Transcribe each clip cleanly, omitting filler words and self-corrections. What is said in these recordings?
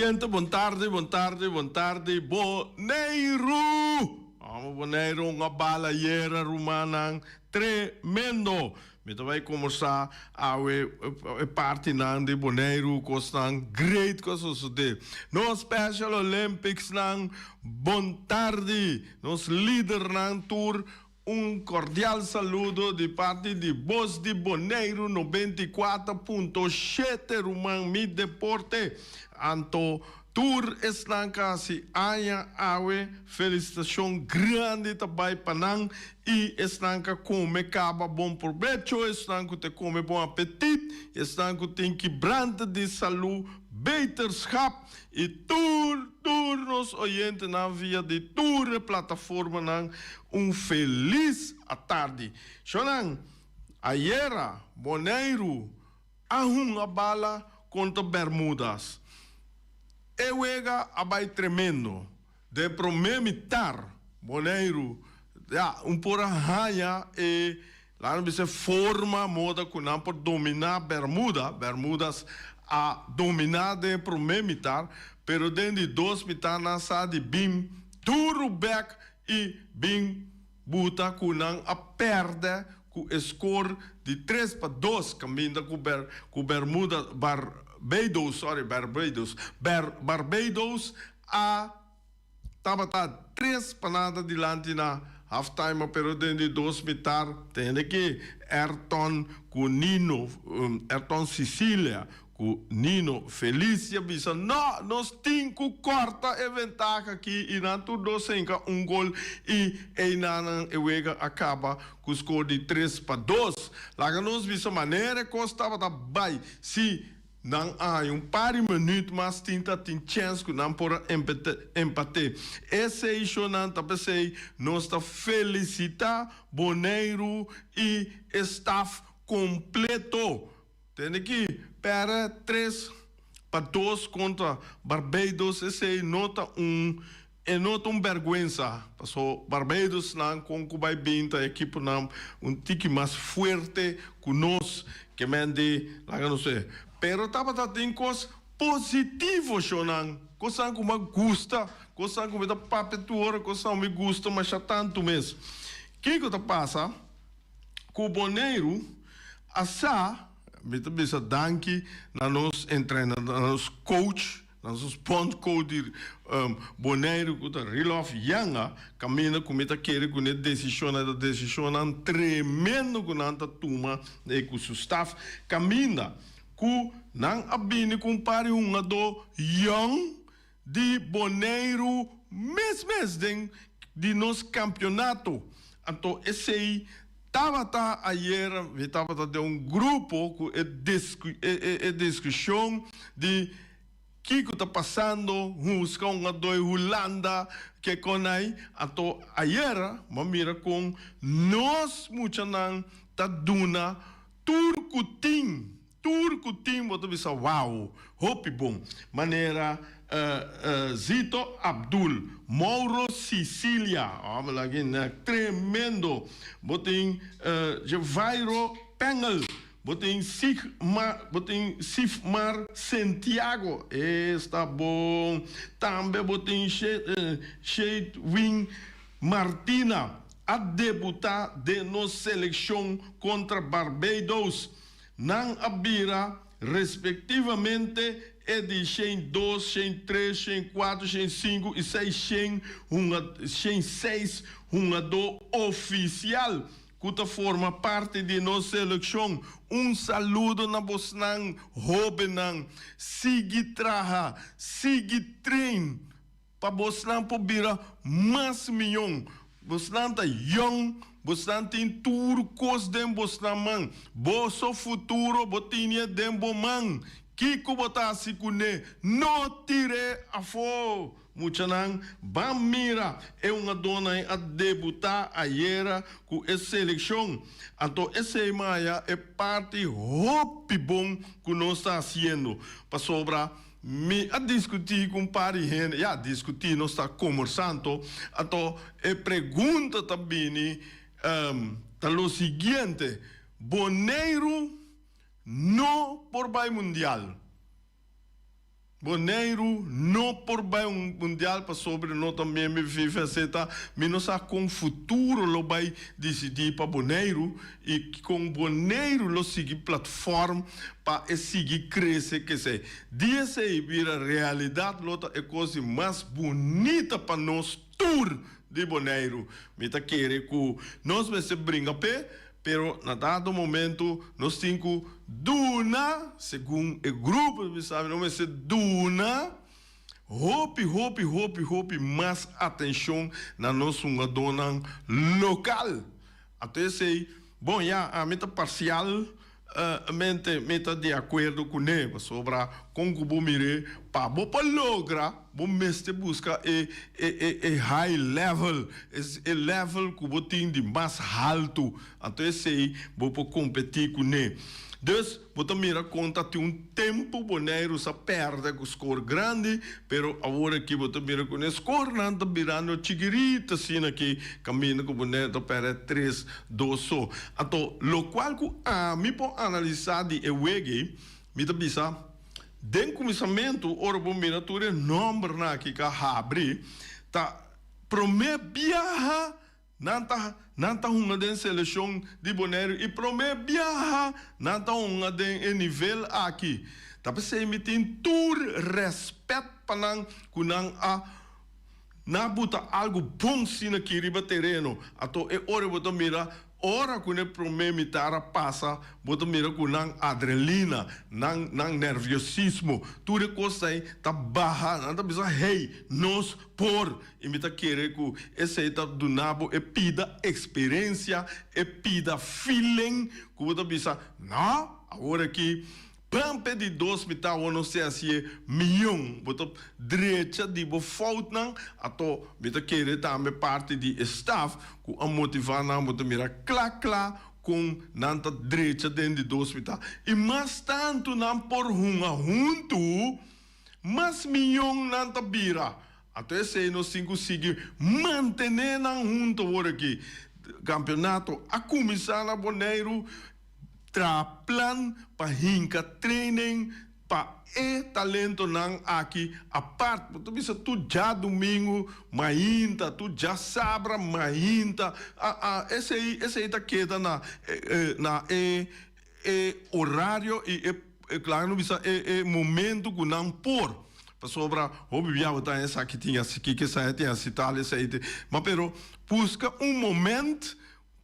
Gente, boa tarde, Boneiro! Boneiro, uma balaieira romana tremendo. Então vai começar a parte de Boneiro, que são great coisas de. No Special Olympics, boa tarde, nos líder na tour. Cordial saludo de parte de Voz de Boneiro 94.7 Rumang Mi Deporte. Anto tour estanca si aya awe felicitação grande também panang e estanca come caba bom provecho, estanca te come bom apetite, estanca tem quebrante de saúde, beterschap e tour nos oyentes na via de tour plataforma nang feliz à tarde. Xonang, aiera, Boneiro, ahun a bala contra Bermudas. Ewega abai tremendo. De promemitar, Boneiro, por arranha e lá não se forma moda que não por dominar Bermudas a dominar de promemitar, pero dentro de 2 mitar na sa de bim, duro back e bim, buta que não a perde com score de 3-2, caminha com Bermuda, Barbados a tabata 3 panadas dilante na halftime, pero dentro de 2 mitar tem que Ayrton com Nino, Ayrton Sicília com Nino Felícia bisa no nos 5 corta e ventaja aqui e na tudo senka gol e na ewega acaba com score de 3-2. Lá nos bisa maneira costava da bai se não há par de minutos, mas tem chance que não por empate. Esse é isso não tá pensei, nós tá felicitar Boneiro e staff completo. Tem que para 3-2 contra Barbados. Esse nota vergüenza. Passou Barbados não com que vai bem a equipe não tique mais forte que nós que mende lá não sei. Pero tava tem coisas positivas, Shonan. Coisa que me gusta, coisa que me dá papetura, coisa que me gusta, mas já tanto mesmo. O que tá passa? Com o Boneiro, essa, me tá bisa danke na nos treinador, na nos coach, na nos point coach de Boneiro, que tá Rilof Yanga, caminha com meta querer com decisão tremendo com nanta tuma e com seu staff, caminha ku nang abini kumpare do young de Boneiro mes de nos campeonato. Então esse tava ayer tava de grupo com discussão de que tá passando com do Holanda que conai. Então ayer mamira com nós muita nang tá duna turcutim botou bisa wow, hope bom. Maneira Zito Abdul, Mauro Sicília, lagi tremendo. Boting Jevairo Pengel, boting Sifmar Santiago, está bom. Também boting Shade Wing Martina a debutar de nossa seleção contra Barbados. Nang abira, respectivamente, é de 2, 3, 4, 5 e 6, 6, do oficial, que forma parte de nossa seleção. Saludo na Bosnang, Hobenang, Sigi Traha, Sigi Train, para Bosnang po bira mais milhão. Bosnang tá young, Bosnang tem turcos dem Bosnang, boso futuro botinha dem bomang, Kiko botasi kune, no tire a fo. Muchanang, Bamira é uma dona a debutar ayer com essa seleção. Então, essa maia é parte hope bom que nós está fazendo. Para sobra, me a discutir com pari gente, discutir, nós está conversando. Então, a pergunta também é o seguinte: Boneiro não por vai mundial. Boneiro não por bem mundial para sobre nós também me vive tá me não sabe com futuro lo vai decidir para Boneiro e com Boneiro lo seguir plataforma para seguir crescer que se dia se vira realidade lota é coisa mais bonita para nós tour de Boneiro me tá querer que nós vai se brinca pé pero na dado momento nós temos duna segundo o grupo você sabe não vai ser duna hope mais atenção na nossa dona local até sei bom já a meta parcial meta de acordo com ele sobre como vou mirar para lograr vou mestre buscar high level é level que vou ter de mais alto até sei vou competir com ele dus vou mira conta de tempo Boneiro sa perde com score grande pero agora que vou mira com score não tá virando chiquirita assim aqui caminho com Boneiro perde 3-2 so então lo qual que a me pode analisar de ewege me tá bisa den começamento ora bom mira ture nombre na que abrir tá promete viaja nanta hunga den seleção de Boneiro e promete viaja nanta hunga den nível aqui tá pensei me tem tur respeito para kunang a na buta algo bom sim aqui riba terreno ato é hora botar mira ora quando o problema mitara passa botar mira com adrenalina nang nerviosismo tudo coisa aí tá barra nada bisa hey nos por imita querer que esse aí tá do nabo é pida experiência é pida feeling que botar bisa não agora aqui pampe de 2 mitar ou não sei assim milhão botar direita de bo fault não ato mita querer também parte de staff que a motivar não botar mira clá com nanta direita dentro de 2 mitar e mais tanto não por junto mas milhão nanta bira até se nós conseguir manter não junto agora aqui campeonato a começar na Boneiro plan para hinka training para talento não aqui a parte tu bisa tu já domingo mainta tu já sabra mainta esse aí tá queda na horário e claro não bisa momento que não por para sobra hobby viaja tá essa que tinha que sai tem essa tal essa aí mas pero busca momento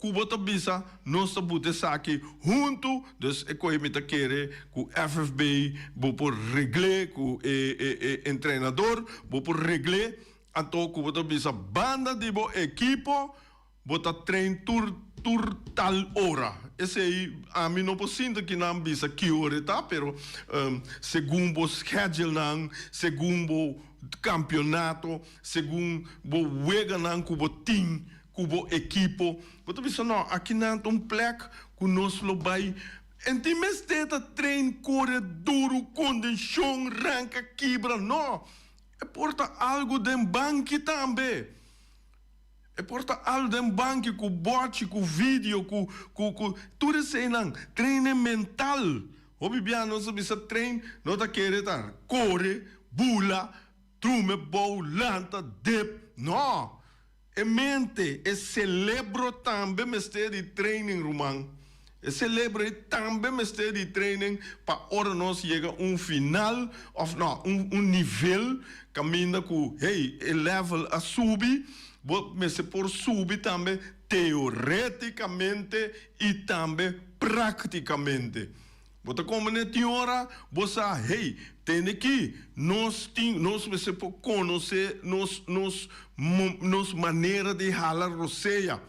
Kubota bisa nós botamos aqui junto, dus ik kon met querer com FFB, vou por regler com treinador, vou por regler, então kubota bisa banda de bo equipo, bota trein tur tal hora. Esse aí a mim não posso que não bisa que hora tá, pero segundo o schedule não, segundo o campeonato, segundo o wega não kubo team cubo equipo, mas tu pensa não, aqui não tem plek que nós lo vai, em times deta trein corre duro, condição ranca quebra, não, é porta algo de banco também, é porta algo de banco com bote, com vídeo, com tudo isso aí não, treino mental, o bibia nós bisa trein, não tá querendo corre, bula, trume, bol, lanta, dep, não. E mente, e celebro também mestre de training, Roman. E celebro também mestre de training para hora nós chega final, of não, nível, caminha com, hey, level a subir, mas por subir também teoreticamente e também praticamente. Bota como nessa hora, você hey, tem que nós você pode conhecer nos maneira de ralar roceia.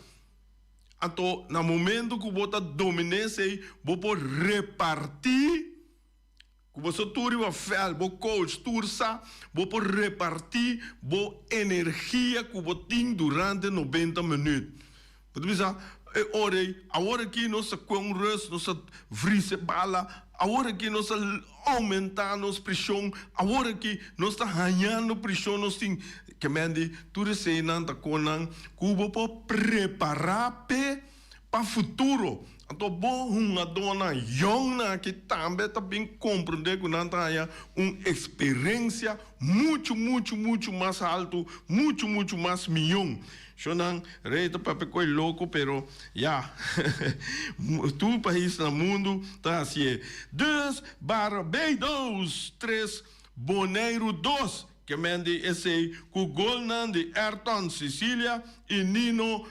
Então, no momento que você domina isso, você pode repartir, que você tudo vai fazer, você coach tursa, você pode repartir a energia que você tem durante 90 minutos. Você pensa, agora que nós conversamos, nós vrise bala, agora que nós aumentamos a pressão, agora que nós estamos ganhando pressão, nós temos que mande tudo isso aí não está com Cuba para preparar para futuro. Então, bom, uma dona jovem que também compreende que não tem uma experiência muito mais alto, muito mais milhão. Eu não reito para pecar louco, pero já, todo país no mundo está assim. 2 Barbados, 3 Bonaire 2, que mende esse com gol de Ayrton Sicília e Nino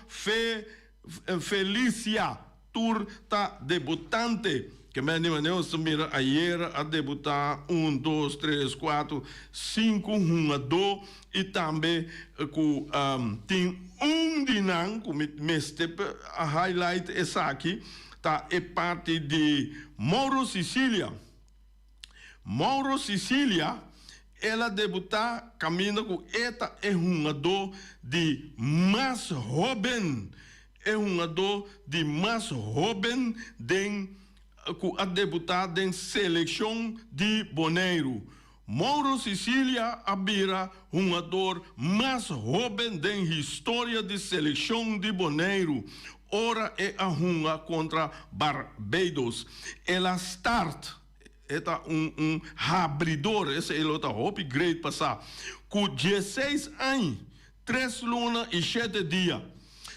Felicia. Tour tá debutante, que me animou mira ayer a debutar 1, 2, 3, 4, 5, 1, 2 e também com tem dinam com me step a highlight essa aqui tá é parte de Mauro Sicília. Mauro Sicília ela debutar caminho com esta é de mais jovem. É de mais jovem que a debutar em seleção de Bonaire. Mauro Sicília abira jogador mais jovem da história de seleção de Bonaire. Ora é a runga contra Barbados. Ela start é abridor, esse é o upgrade passar. Com 16 anos, 3 lunas e 7 dias.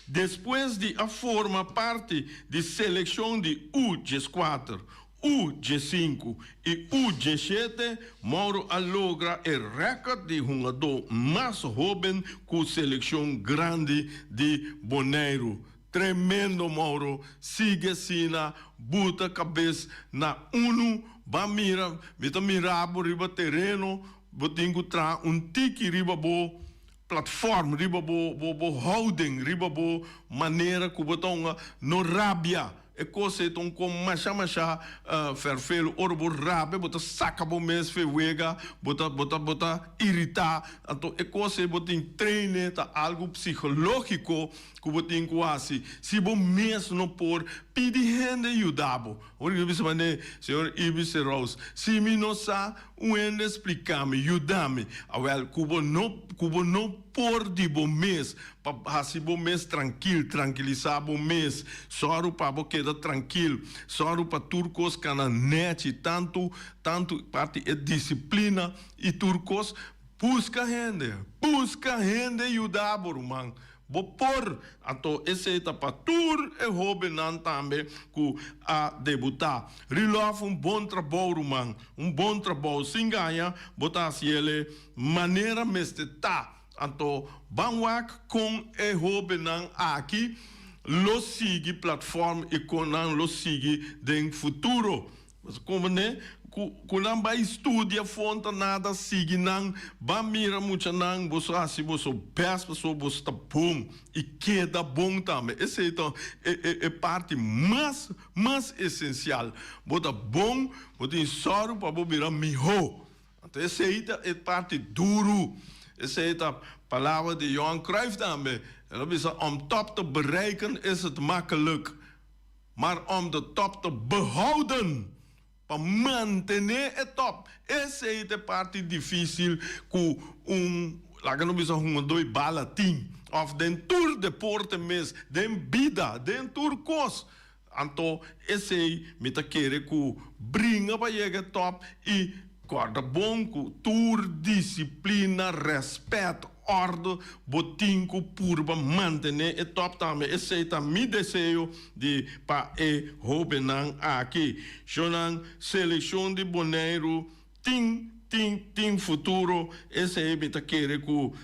Depois de a forma parte de seleção de U-4, U-5 e U-7, Mauro logra o recorde de jogador mais jovem com seleção grande de Bonaire. Tremendo, Mauro. Sigue assim, bota a cabeça na UNO, vai mirar riba terreno, botinho tra tique riba bo plataforma, riba bo holding, riba bo maneira que botonga no rabia. E coisa então com macha ferfelo orbo rabe bota saca bo mês fewega bota irritar então e coisa botin treine tá algo psicológico que botin quase se bo mês não por pedi rende ajudabo ori eu disse senhor Ibis Rose se me não sa uende explicar-me ajudar-me awel cubo não por de bom mês para assim bom mês tranquilizar bom mês só para bo queda tranquilo só para turcos cananet tanto parte é disciplina e turcos busca rende ajudar man bo por então essa etapa tour é hobby não também que a debutar relove bom trabalho man bom trabalho sem ganha botar se ele maneira mesteta então vamos com o hobby não aqui lo sigue plataforma e com não lo sigue em futuro mas como né quando vai estudar fonte nada sigue não vai mirar muito não você assim você pensa você está bom e queda bom também essa então é parte mais essencial bota bom bota só para virar melhor então essa é parte duro essa é a palavra de Johan Cruyff também ela diz top te bereiken is het makkelijk maar de top te behouden para manter o top. Essa é a parte difícil com lá que não precisa dois balatim, of den tour de porte mes, den vida, den turcos. Então, esse aí me tá querendo que brinca para chegar top e guarda bom com tour, disciplina, respeito, ordem, botinho puro para manter o top também. Esse é o meu desejo de para o aqui. Jonan seleção de Bonaire tem futuro. Esse é o que eu quero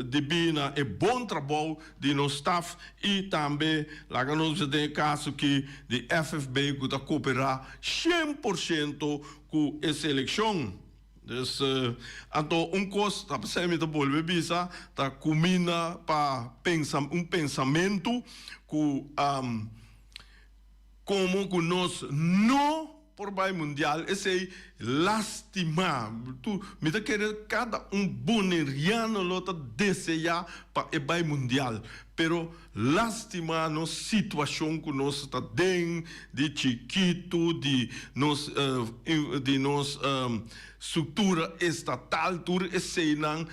debina é bom trabalho de nosso staff e também lá que nós temos caso que de FFB que está cooperar 100% com essa eleição. Então, coisa está sempre de volver bisa, está combina para pensamento que como que nós não por bairro mundial, esse é lastimar. Me dá querer cada boneriano lota desejar para o bairro mundial, pero lastimar a situação que nós está dentro de chiquito, de nos estrutura estatal, tur esse não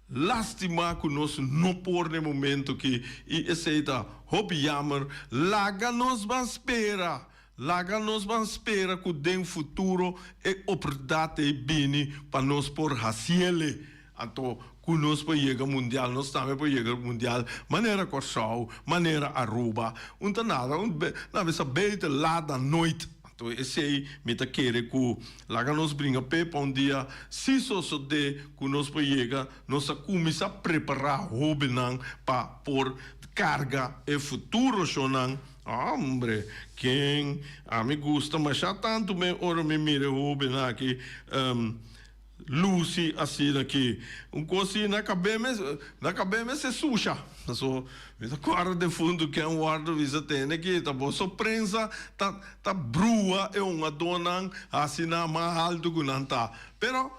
lástima que nós não por no momento que e aceita hobby jammer, laga nos van espera. Laga nos van espera que den futuro e oportunidade e bini para nós por haciele. Então, que nós para chegar mundial, nós também para chegar mundial, maneira Corsau, maneira Aruba, então nada, na vez a beita lá da noite. Então, esse aí, me tá querendo que lá nos brinca para um dia, se só de que nós para chegar, nós começar a preparar o benang para por carga e futuro chonan. Hombre, quem a me gusta, mas já tanto me ora me mira o benang aqui. Lucy assim aqui coisa na cabeça se suja so visa guarda de fundo que é guarda visa tem aqui tá bom surpresa tá brua é uma dona assim na mais alto que não tá pero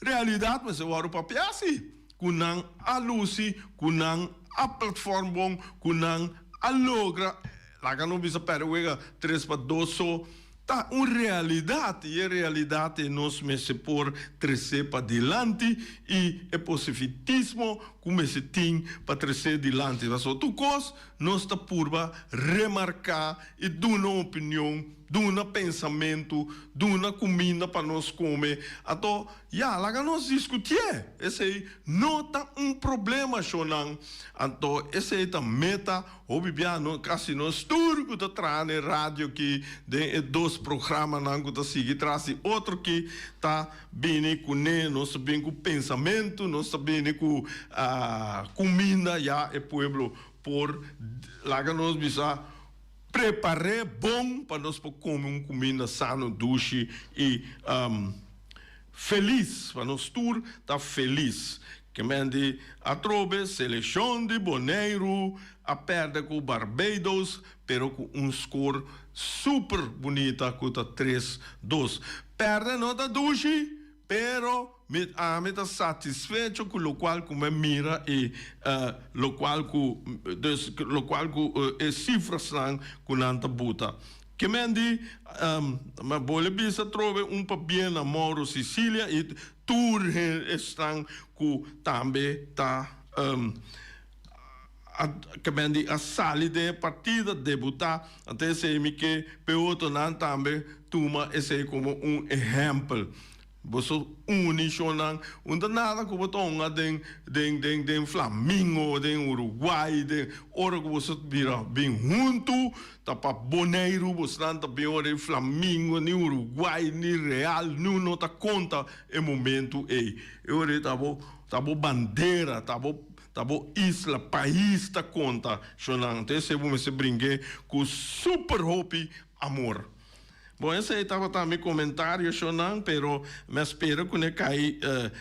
realidade mas eu oro papel assim kunang a Lucy kunang a plataforma bom kunang a logra lá que não visa perwega 3 para 2 so tá uma realidade e a realidade nós se por crescer para diante e é positivismo como se tem para crescer diante mas tu cos nós está purba remarcar e dar uma opinião dar um pensamento dar uma comida para nós comer então já lá que nós discutir esse aí não tá problema chonan então esse aí tá meta ou bibia não casi nós tudo que tá traz na rádio que de 2 programas não que tá seguir traz outro que tá bem com nós bem com pensamento nós bem com comida já é pueblo por lá que nós bisa preparar bom para nós comer comida sano duche e feliz para nós tur tá feliz que mende a trobe seleção de Boneiro a perde com Barbados pero com score super bonita que tá 3-2 perde nota duche pero me está satisfeito com o qual como mira e lo qual é cifras não com nanta buta que mendi mas bole bisa trove papel na Mauro Sicília e tour estão com também tá que mendi a salida partida debutar até se me que peoto não também toma esse como exemplo você unicionam onde nada como tonga den Flamengo den Uruguai den ora que você vira bem junto tá para Boneiro você não tá bem ora Flamengo nem Uruguai nem Real não tá conta é momento aí eu tá bom bandeira tá bom isla país tá conta chonan então se você brinque com super hope amor. Bom, esse aí estava também comentário, Shonan, pero me espero que não cai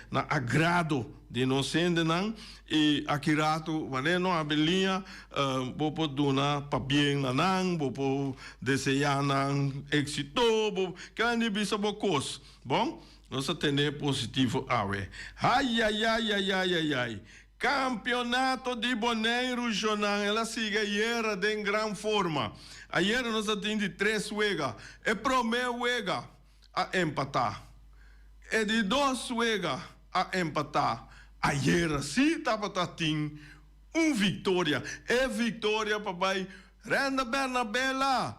na agrado de nós ainda não e aqui rato, mas não a belinha, vou dar para bem não, vou desejar não êxito, que a gente bisa bocos, bom, nós temos positivo awe. Ai. Campeonato de Boneiro, Jonan, ela sigue ayer de gran forma. Ayer nós temos 3 juegos. É primeiro juego a empatar. É de 2 juegos a empatar. Ayer sim estava tendo vitória. É vitória, papai. Renda Bernabela.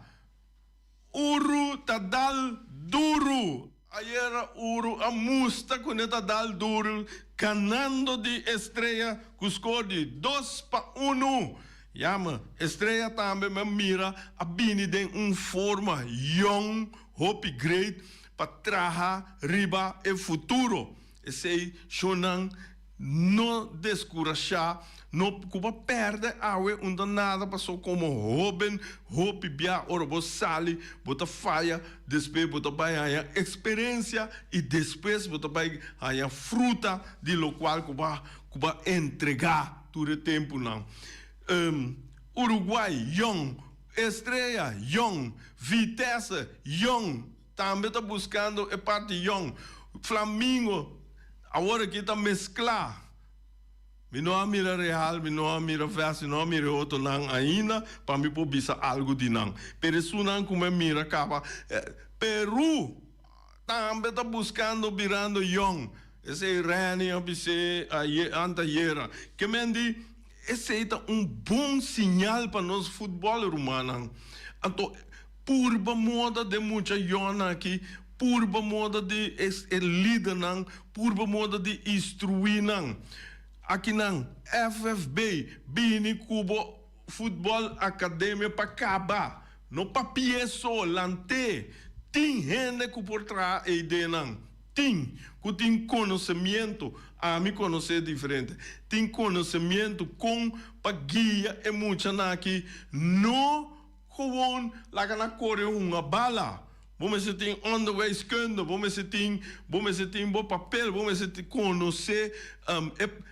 Uru Tadal Duro. Ayer Uru a musta com Tadal Duro. Ganando de Estrela, com score de 2-1. Yama, Estrela também me mira a bini de forma young, hope great, para trabalhar riba e futuro. Esse aí, Shonan, não descurajar, não cuba perde awe onde nada passou como hope bia ora sali, bota falha, depois bota vai a experiência e depois bota vai a fruta de lo qual cuba entregar todo o tempo não. Uruguai young, Estrela young, Vitesse young, também está buscando a parte young. Flamengo agora que está mesclar. Me não mira Real, me não mira Verso, não mira outro não ainda, para me pôr algo de não. Pero isso não como mira acaba. Peru também está buscando virando young. esse Rani, esse Antayera, que mendi, esse é bom sinal para nós futebol romano. Então, purba moda de muita jona aqui, purba moda de líder não, purba moda de instruir não. Aqui não, FFB, Bini Cubo Futebol Academia para acabar. No papel só, lante, tem gente que por trás a ideia não. Tem, que tem conhecimento, a mim conhecer diferente. Tem conhecimento com para guia e muita aqui, não gewoon lá na corre uma bala. Vamos se tem onderwijskunde, vamos se tem bom papel, vamos se conhecer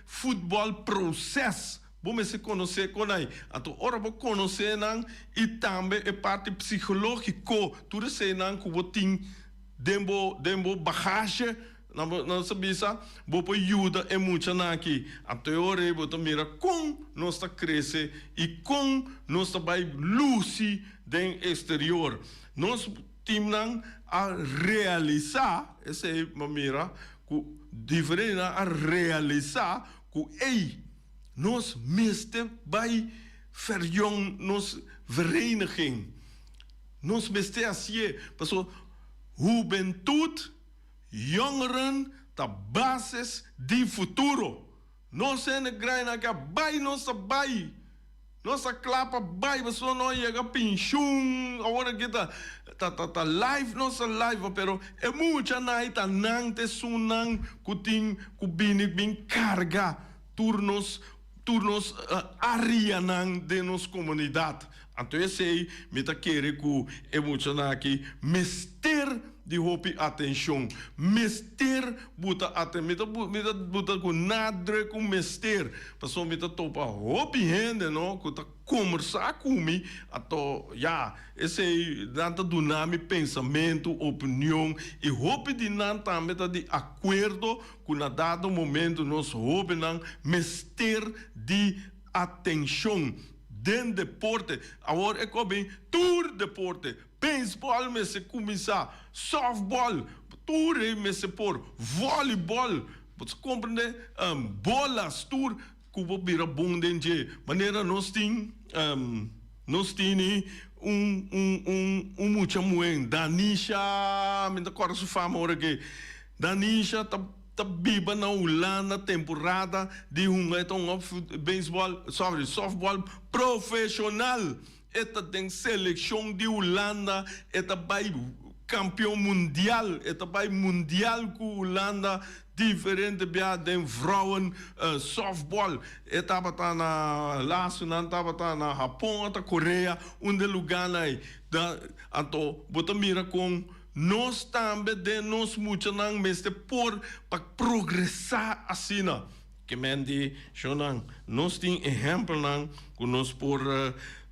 futebol processo. Vamos se conhecer com aí. Então, ora vou conhecer não e também a parte psicológica, tudo isso não que vou ter dembo bagagem. Não sabia, vou para ajuda é muito aqui. A teoria vou mira com nós crescer e com nós vai luz do exterior. Nós temos a realizar, essa é a mira, que diferente a realizar que nós mestre vai verjong nos vereniging. Nós mestre assim, porque juventude jongeren da basis di futuro. Nós é negrina que vai nossa vai. Nossa clapa vai, você não chega pinchum, agora que tá live, nossa live, pero é muita naita nang te sunang kuting kubini bin carga turnos área de nossa comunidade. Então esse aí me tá querendo que é muito aqui mister de hopi atenção, mister buta atenção, buta com nada com mister, passou me tá topa hopi gente não, que tá conversar comigo, então esse aí nada do nome pensamento, opinião e hopi de nada também tá de acordo com na dado momento nós hopi não mister de atenção. Den deporte, agora é como tour deporte, baseball me se começar, softball, tour me se por, voleibol, você compreende, bolas, tour, cubo bira bom dentro, maneira nós tem muita moeda, Danisha, me dá cora su fama ora que, Danisha tá biba na Holanda temporada de softball profissional. Esta tem seleção de Holanda, esta vai campeão mundial, esta vai mundial com Holanda, diferente de vrouwen softball. Esta tá na laço, não tá na Japão, tá Coreia, onde lugar aí. Então, bota mira com nós também de nós muito não mestre por para progressar assim não que mendi não nós tem exemplo não que nós por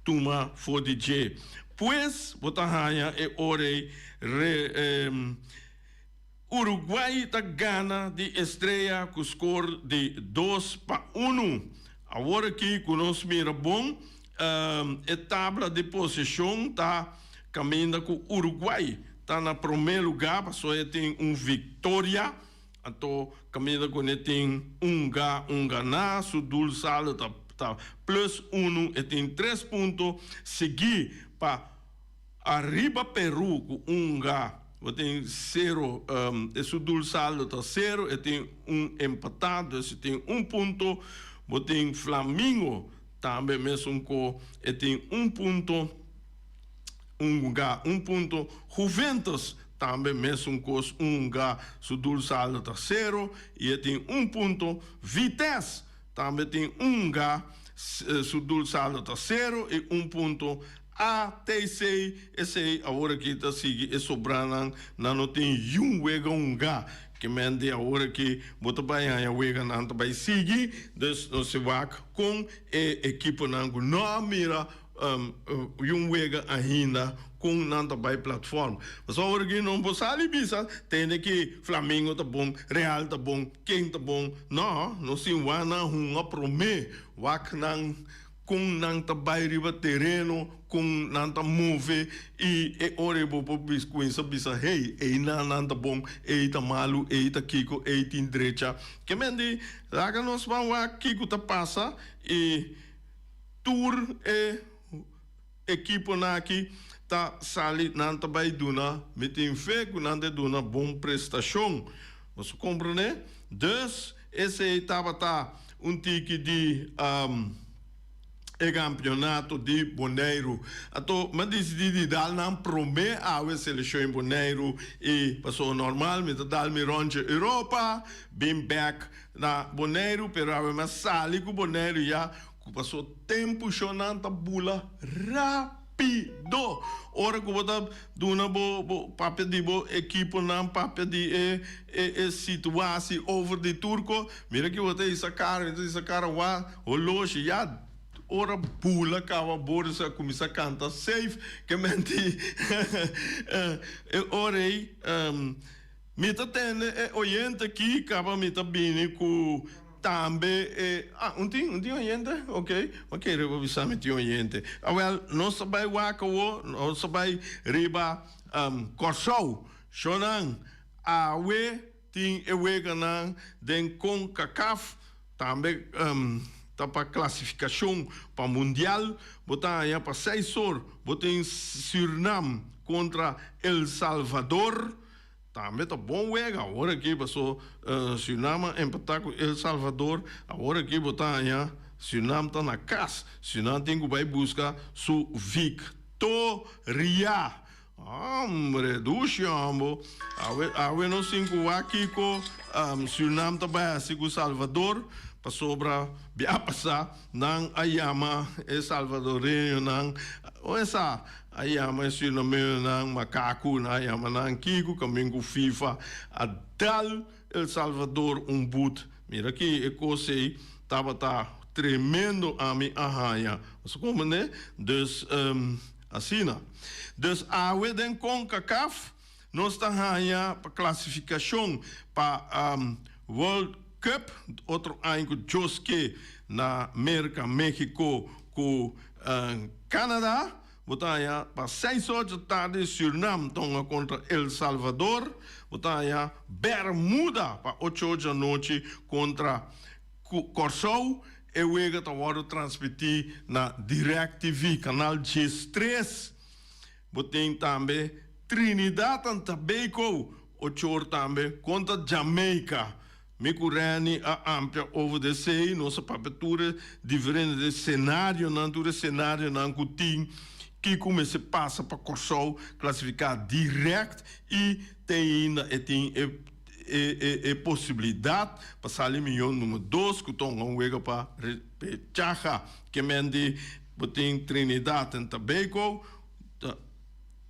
tuma for DJ pois botar hanha e ore Uruguai tá gana de estreia com score de 2-1 agora aqui que nós mira bom a tabla de posição tá caminhando com Uruguai está na primeiro lugar, só tem vitória, então caminha com ele tem ganhar, o dul saldo tá plus 1 e tem 3 pontos, seguir para arriba Peru com tem 0, esse dul saldo tá 0 e tem empatado, esse tem 1 ponto, tem Flamengo também mesmo com e tem 1 ponto. Um ponto, Juventus também mesmo com su dul saldo tá 0 e tem 1 ponto, Vitesse também tem su dul saldo tá 0 e 1 ponto, ATC esse agora que tá sigue e sobrando não tem wega que mende agora que bota vai a wega não vai seguir dus no se vai com a equipe não mira wega ainda com nanta by plataforma. Mas agora que não posso ali bisa, tem que Flamengo tá bom, Real tá bom, quem tá bom. Não se vai na uma promê, wak nang com nanta bairiba terreno, com nanta move e ore bo bis com essa bisa hey, nanta bom, tá malu, tá kiko, tin direita. Que mendi, laga nos vamos kiko ta passa e tour equipo naki ta sali nanta bai duna, metin fe nanta duna bom prestação. Você compreende? Dus esse estava tiki de e campeonato de Bonaire. Então, mas decidi dar não promê a seleção em Bonaire e passou normal, me dar me ronde Europa, bem back na Bonaire, pero mas sali com Bonaire já passou tempo chonando bula rápido. Ora que botar duna bo papel de bo equipo não papel de situação over de turco. Mira que botar essa cara wa o loja já ora pula cava bolsa começa a cantar safe que menti orei me tá tendo oyente aqui cava me tá bem com também tem oyente ok eu vou avisar me tem oyente well não sabe wakawo não sabe riba corsou chonan awe tem ewe ganang den com cacaf também para classificação para mundial, botar aí para 6 horas, botar em Suriname contra El Salvador, também tá bom wega, agora aqui passou Suriname empatar com El Salvador, agora aqui botar aí Suriname tá na casa, Suriname tem que vai buscar sua vitória. Hombre, duxo, ambo. Awe no cinco aqui com Suriname também assim com Salvador. Pasobra bia pasa nang ayama salvadoreño nang o esa ayama sinome nang macaco na ayama nang kiko caminho FIFA adal El Salvador boot mira aqui sei tava tremendo a mi ahaya você como né dus assina dus awe den CONCACAF nós tá haya para classificação para World Cup, outro ano que Joske na América, México, com Canadá, botar para 6 horas da tarde, Suriname tonga contra El Salvador, botar Bermuda para 8 horas da noite contra Corsou, e o Ega está transmitir na DirecTV, canal G3, botar também Trinidad and Tobago, 8 horas também contra Jamaica. Me curani a amplia over de sei, nossa papeltura diferente de cenário, natura cenário, não cutim, que como se passa para Corsou, classificar direct e tem possibilidade para sair milhão número 2, que estão um wega para repechaja, que mende botem Trinidad and Tobago,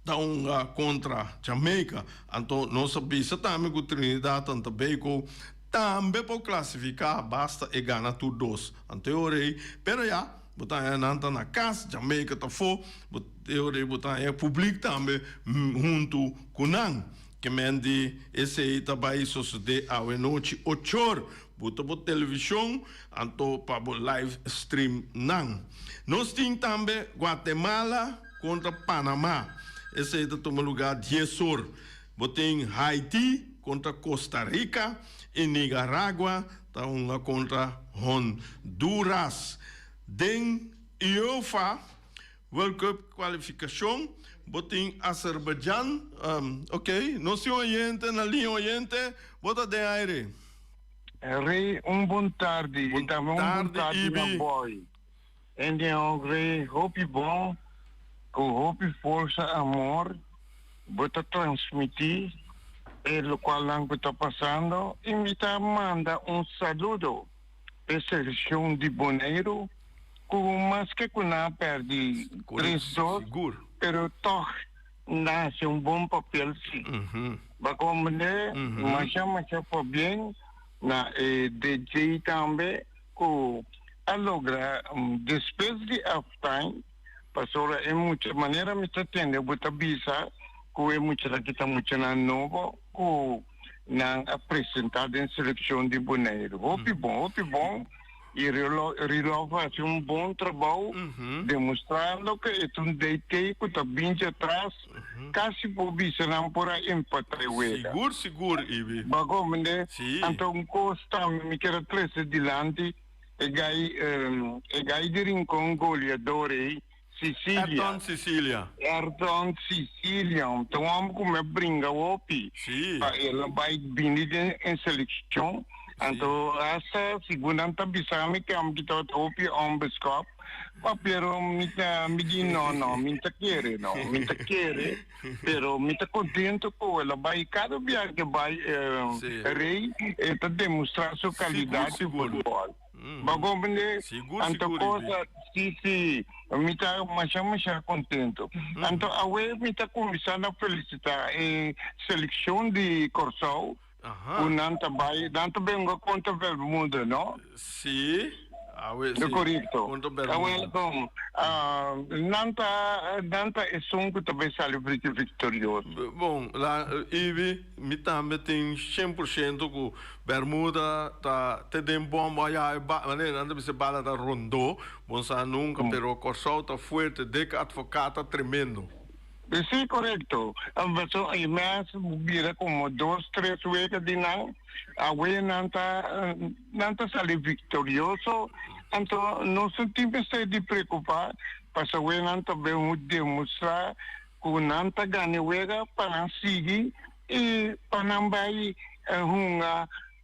da contra Jamaica, então nossa bisa também com Trinidad and Tobago também pode classificar, basta e ganhar tudo dois. Anteorei, pero já, botar nanta na casa, Jamaica tá fora, botar botar público também junto com nang, que mende esse aí também sucede a noite 8 horas, botar por televisão, anto para live stream nang. Nós temos também Guatemala contra Panamá, esse aí tá toma lugar 10 horas, botar Haiti contra Costa Rica, em Nicarágua, tá uma contra Honduras. Den UEFA World Cup qualificação, botem Azerbaijão, ok, não se oriente, na linha oriente, bota de aire. Rei, bom tarde. Bom tarde, Ibi. Boy. En de Rei, hope bom, com hope força, amor, bota transmitir, lo cual está pasando, y me manda un saludo de selección de Bonaire, con más que una perdi 3-2, pero todo nace un buen papel, sí. Va como de, macha por bien, na DJ también, que a lograr, después de halftime, pasó en muchas maneras, me está teniendo, bota visa, que muita kita muito na novo que na apresentado em seleção de Bonaire. Hope bom, E Rilov faz bom trabalho, demonstrando que é DT que está bem atrás, quase por bisa não por aí empatar o Seguro, Ibi. Bago, mende, Sim. então costa, me quero trazer dilante, e gai de rincon goleador, Sicília. Ayrton Sicília. Então, vamos comer brinca opi. Sim. Ela vai vir em seleção. Então, essa segunda tabisami que am kita opi ombescop. Pero minta querer, pero minta contento com ela vai cada dia que vai rei está demonstrar sua qualidade de futebol. Bago mende, então coisa sim, minta mas contento. Então awe minta começando a felicitar seleção de Corsau. O nanta bem uma conta Bermuda, não? Sim. É correto. Então, nanta é som que também saiu vitorioso. Bom, lá, Ibi, me também tem 100% com Bermuda, tá, tem bom, mas nanda se bala da Rondô, bom, nunca, pero Corsau tá forte, deca advogata tremendo. Sí, correcto. Y más hubiera como 2-3 veces de nada. Ahora nanta sale victorioso. Entonces, no sentimos de preocupar. Para ahora nanta vemos demostrar que nanta gane huega para seguir y para nambai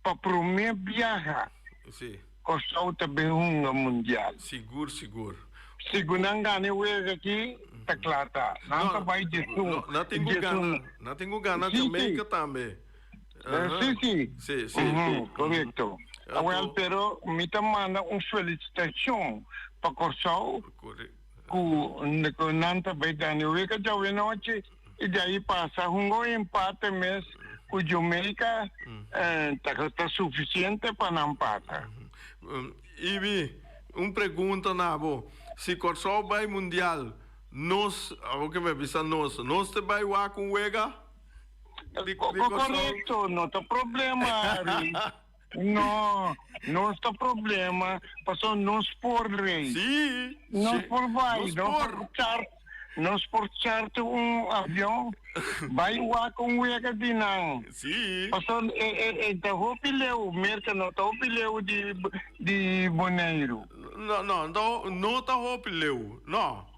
para primeiro viajar. Sim. Corsau também mundial. Seguro. Segundo gane huega aqui. Claro, não vai de tudo. Não tenho gana Jamaica também. Sim, correto. Well, pero me manda felicitação para Corsau, que nanta vai dar que já vem noite e daí passa empate mês com Jamaica, está suficiente para não empatar. Ibi, pergunta Nabo, se Corsau vai mundial nós, o que me avisa nós te vai lá com o Ega? Correto, não tem problema, Ari. Não tem problema, passou nós por rei. Sim. Nós por vai, nós por charter avião, vai lá com o Ega de não. Sim. Passou, da Ropileu, merca não, da Ropileu de Boneiro. Não tá Ropileu, não.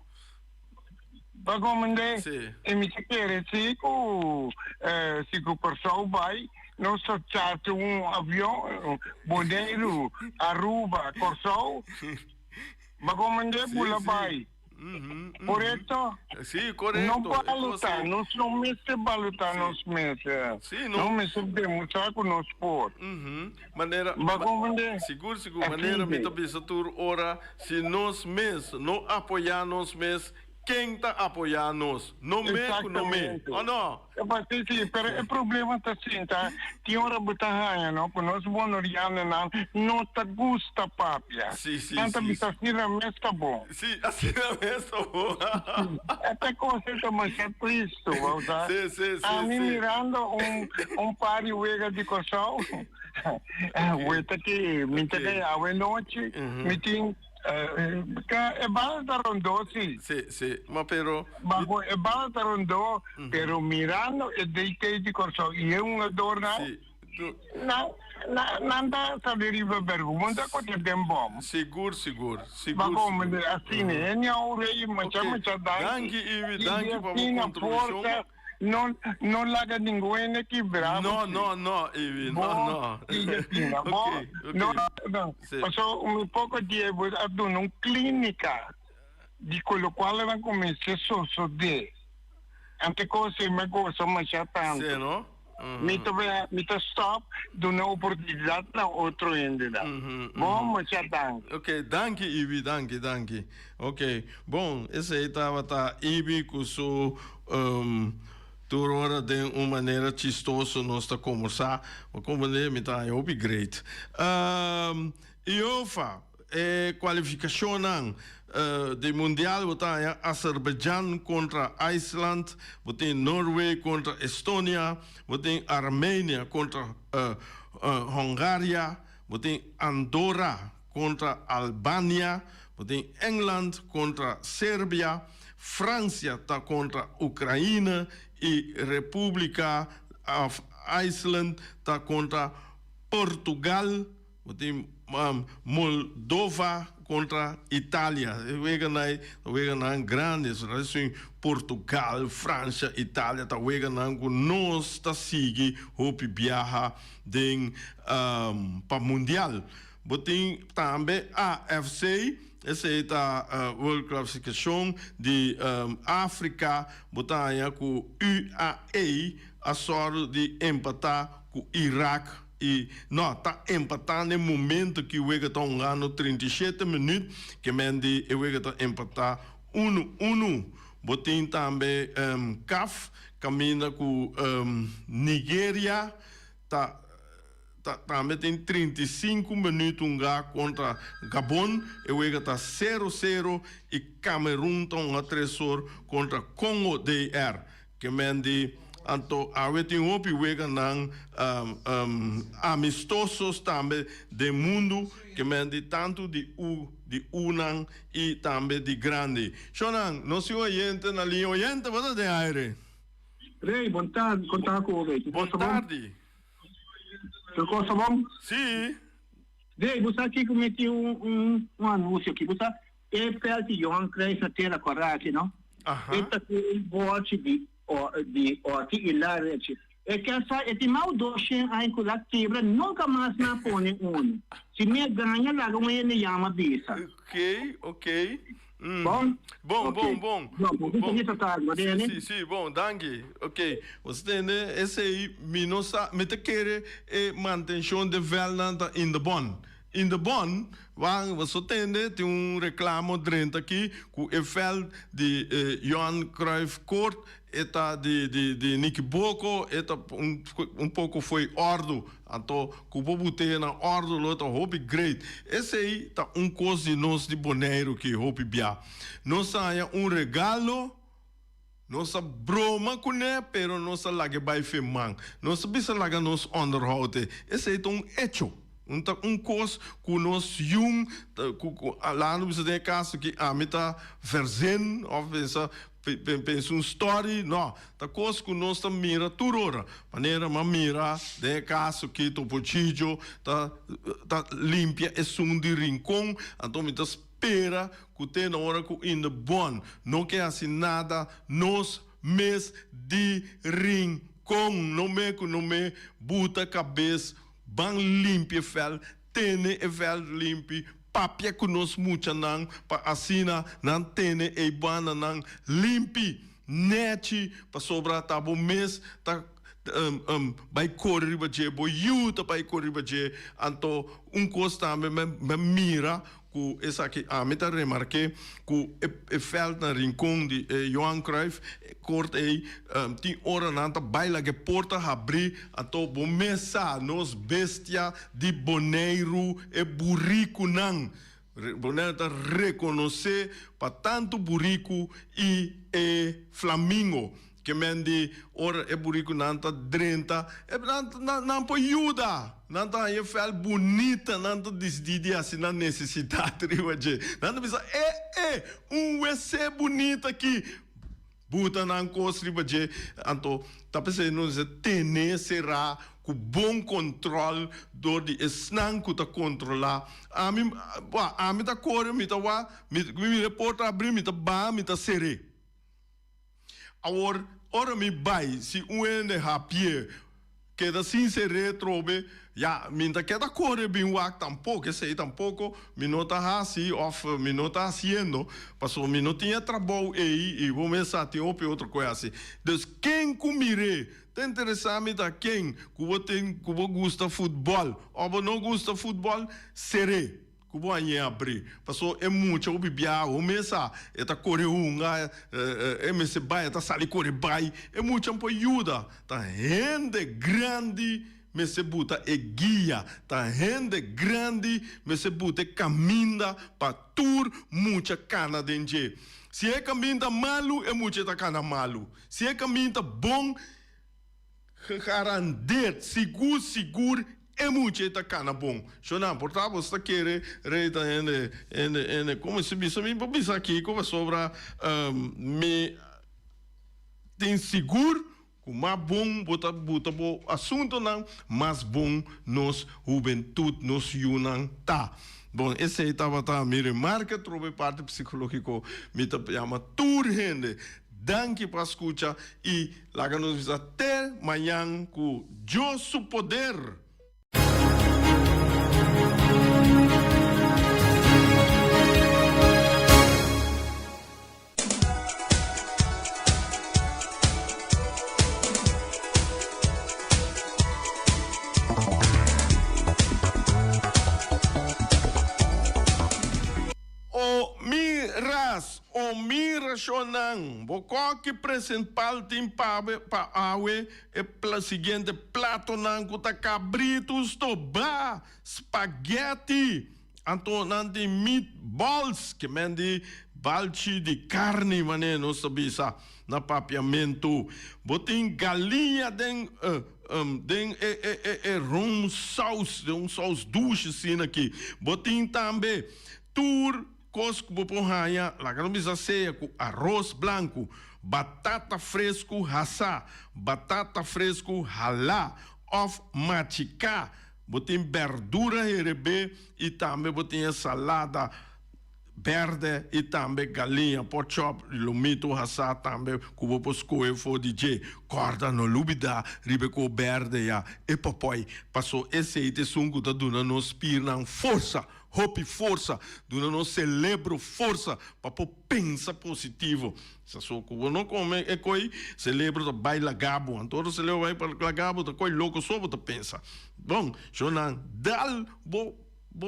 Bagomende, e mi chiede se o Corsau vai, não só charter avião, Boneiro, Aruba, Corsau, Bagomende, pula vai. Correto? Sim, correto. Não baluta, não me se baluta nos meses. Não me se demonstrar com nós por. Maneira, seguro, maneira, me tabisa tur ora, se nós mesmos não apoiar nós mesmos, quem está apoiando nós? Não me, ou não? Sim, mas o problema está assim, tá? Tem hora botar não? Porque nós bonorianos não te gusta papia. Sim. Tanta bitacina mesmo tá bom. Sim, assim mesmo tá bom. Até conceito mais é Cristo, tá? Sim. A mim mirando par de uega de Corsau, ueta que me entreguei a noite, me tinha é bala da Rondô, sim. Sim, mas pero... É bala da Rondô, pero mirando é deitei de Corsau. E é adorna... Nada sa deriva bergumanda ko te bom. Seguro. Bago assim, é o rei macam danke, Ibi, danke para a contribuição. Não larga ninguém aqui bravo. Não, Ibi, não. Não. Passou pouco tempo a uma clínica de qual ela comecei a de. Ante coisa me gosta mais tanto. Sim, não? Mita stop, dá uma oportunidade na outro ainda. Bom, mas tanto. Ok, danke, Ibi, danke. Ok, bom, esse aí estava Ibi com seu... Turora de uma maneira chistosa nós está conversar, como me está é upgrade. IOFA qualificação de mundial botar Azerbaijão contra Iceland, botar Noruega contra Estônia, botar Armênia contra Hungária, botar Andorra contra Albania, tem Engeland contra Sérvia, França tá contra Ucrânia e República of Iceland tá contra Portugal, tem Moldova contra Itália. Wega na grandes relações Portugal, França, Itália, tá wega na nós tá sigue hope viaja den para mundial. Botem também a AFC, essa é a World Classification de África, botar aí com UAE, a sorte de empatar com Iraque. E não, está empatando no momento que o Wega está ganhando 37 minutos, que mende o Wega está empatar 1-1. Botem também CAF, caminha com Nigéria, também tem 35 minutos contra Gabon, o Wega está 0-0 e Camerun está um agressor contra Congo DR, que mende anto tem hopi wega nang amistosos também do mundo que mende tanto de unang e também de grande. Shonan, não se oyente na linha oyente, você tem aire? Rei, boa tarde, contar com você. Boa tarde. Tu gosta bom? Sim. Rei, você aqui cometi um anúncio aqui, você é perto de Johan Cruyff na terra correta, não? Aham. Esta é o bote de hilarante. É que essa é de mal doce aí com a quebra nunca mais na põe se me ganha lá com ele chama bisa. Ok. Bom. Sim, bom, danke. Ok. Você tem esse aí, me te quer manutenção de velnanta in the bond. In the bond, você tem reclamo dentro aqui com o fel de Johan Cruyff Court, eta de Nicky Boko, eta pouco foi ordo, então cubo botei na ordo, lota hope great. Esse aí tá coisa de nós de boneiro que hope bia. Nós saia regalo. Nossa broma com ele, pero nossa lague vai femang. Nossa bisa laga nos onderhouden. Esse é hecho. Coisa que nós jung, lá no bisa de caso que a meta verzen, ou pensa story, não. Tá coisa que nós mira turora. Maneira mira de caso que to pochillo, tá limpia é de rincão, então me espera que tem na hora que in the bond, não quer assim nada, nós mes de rincão, não me buta cabeça, ban limpia fel, tene e fel limpi, papia que nós mucha nang, pa assina, nan tene e bana nang limpi, neti, pa sobra tabo mes, ta vai correr baje, bo yuta vai correr baje, anto costa me mira, que essa aqui a meta remarquei que o fel na rincão de Johan Cruyff corta aí tem hora nanta baila que porta abrir a to bomesa nos bestia de boneiro e burrico não boneiro tá reconhecer para tanto burrico e flamingo que mende ora é burrico nanta drenta não pode ajuda nanta é fel bonita nanta desdide assim na necessidade rivaje nanta bisa WC bonita aqui buta nan cos rivaje anto tá pensando se tener será com bom controle do de snang que tá controlar a mim tá corre me tá me reporta abrir me tá ba me tá seré. Ora me vai, se ende rapie, que da sincere trobe, minta que da corre bem wak tampouco, esse aí tampouco, me não tá assim, me não tá haciendo, passou, me não tinha trabalho aí, e vou começar a ter outra coisa assim. Então, quem comire, tá interessado da quem, que gosta de futebol, ou não gosta de futebol, seré. Kubo anye abri, paso é muito o bibia o mesa eta coreunga se vai eta sali core bai é muito ampo ajuda tá rende grande me se buta e guia tá rende grande me se buta caminda pa tour muita cana denje se é caminda malu é muita ta cana malu se é caminda bom garantir seguro é muito tá cana bom. Shona, portanto, você quer reita como se bisa me bisa aqui, como sobra me tem seguro com mais bom bota bom assunto não, mais bom nos juventude nos yunan tá. Bom, esse aí estava a minha remarca, trouxe parte psicológico, me chama turgente. Danke para escutar e lá nos até amanhã com Josso Poder. O mira shonang, boko que principal tim pa awe e pla seguinte plato nang kuta cabritos to ba spaghetti anto nanti meatballs que mendi balchi de carne mané no sabisa na papiamento botin galinha den rum sauce de sauce douce sina aqui botin também tur cosco boporraia, lagaromisa ceia com arroz branco, batata fresco raça, batata fresco ralá, of machicar, botem verdura herebe e também botem salada verde e também galinha, porchop, lomito raça também, cubo poscoe for DJ, corda no lubida, ribeco verde ya, e papai, passou esse aí te sungo da duna nos pirnan força. Hope força, do não celebro força, para pensar positivo. Se só que não come é coi, celebro da baila gabo, então celebro vai para gabo, da coi louco só para pensa. Bom, jonan dal bo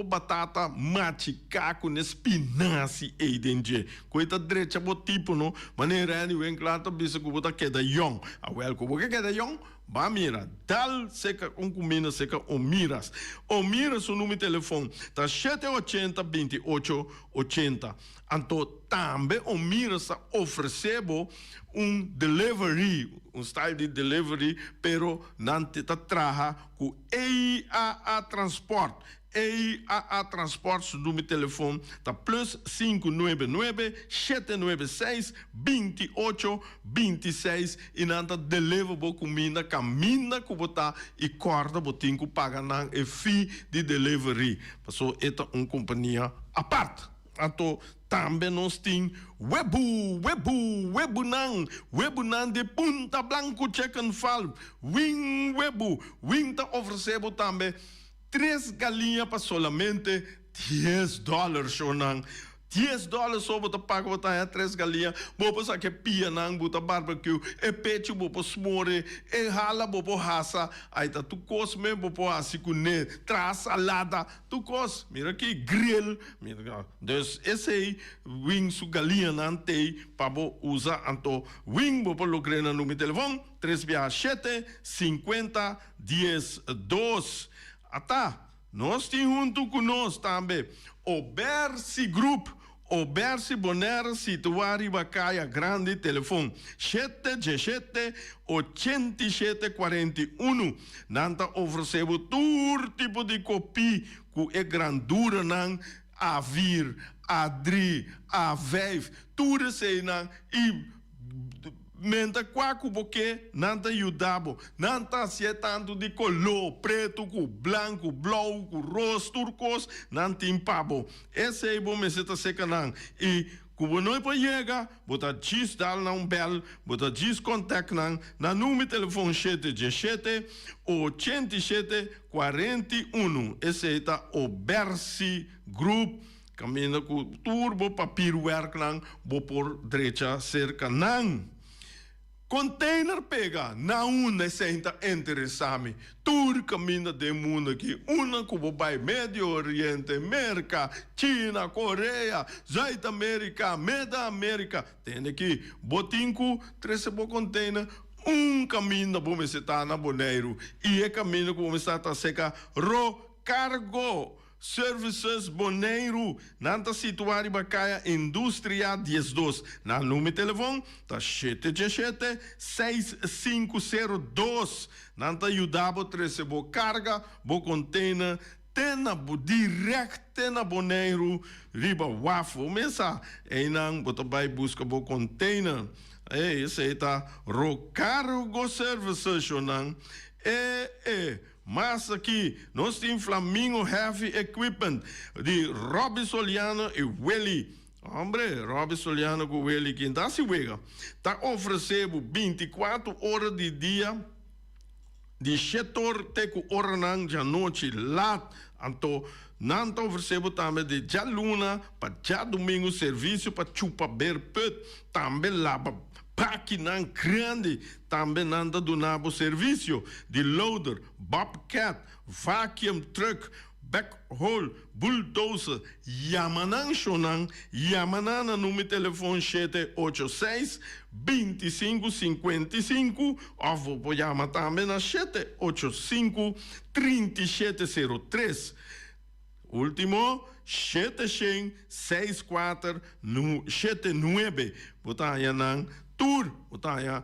batata machicaco nespinaci e denge. Coita direita bo tipo no, maneira ni vem claro bisa que bota queda yong. A wel que boca queda yong. Ba mira, dal seca comina seca o miras o número de telefone tá 780-2880. Então também o miras oferecebo delivery, style de delivery, pero não te traga com EIAA Transport. EIAA Transport, seu número de telefone tá plus 599-796-2826 e nanta deliver bo comida caminha que botar e corda botin que paga na e fee de delivery. Passou esta companhia à parte. Então também nós tem Webunan de Punta Blanco Chicken Farm, Wing tá oferecendo também 3 galinhas para solamente $10, shonan. $10 só bota paga botar 3 galinhas, bobo sa que pia nang bota barbecue, e peixe bobo smore, e hala bobo raça, aí tá tu cos mesmo bobo assim com ne, traz salada, tu cos, mira aqui grill, mira, dus esse aí wing su galinha nantei para bo usar anto wing bobo logrena no meu telefone 367-50-10-2. Atá, nós temos junto conosco também o Bersi Group, o Bersi Bonera Situari Bacaia Grande, telefone 717-8741. Nanta oferecemos todo tipo de copy com a grandura nan a vir, a dri, a veif, tudo isso nan e menta quaco porque nanta ajudabo, nanta se tanto de color preto, com branco, blau, com rosa, turcos, nanta impabo. Esse é bom, mas está seca não. E como não é para chegar, bota diz dal não bel, bota diz contact não, na número de telefone 717-8741. Esse é o Bersi Group. Caminha com turbo papiro work não, vou por direita cerca não. Container pega, na uma senta interessame. Tur caminha de mundo aqui. Uma que vai Médio Oriente, América, China, Coreia, Zaita América, Meda América. Tem aqui, botinco, 13 container. Caminho bom estar na Boneiro. E é caminho que vamos estar seca. Cargo. Services Bonaire, nanta situari bakaya Industria 12. Na número de telefone, tá 717-6502. Nanta ajudava a trazer boa carga, boa container, tena direct na Bonaire, riba waffle. Mesa, não bota vai busca boa container. Esse aí tá Rocargo Services, não. Mas aqui, nós temos Flamingo Heavy Equipment de Robbie Soliano e Welly. Hombre, Robbie Soliano com Welly, quem dá se wega. Tá oferecendo 24 horas de dia, de 7 horas até 8 horas da noite, lá. Então, não tá oferecendo também de já luna, para já domingo, serviço para chupa berpet, também lá para Paquinan grande, também anda donando serviço de loader, bobcat, vacuum truck, backhoe, bulldozer, Yamanan Shonan, Yamanan número telefone 786-2555, ou vou chamar também na 785-3703. Último, 764-79, botar aí na Tour, botar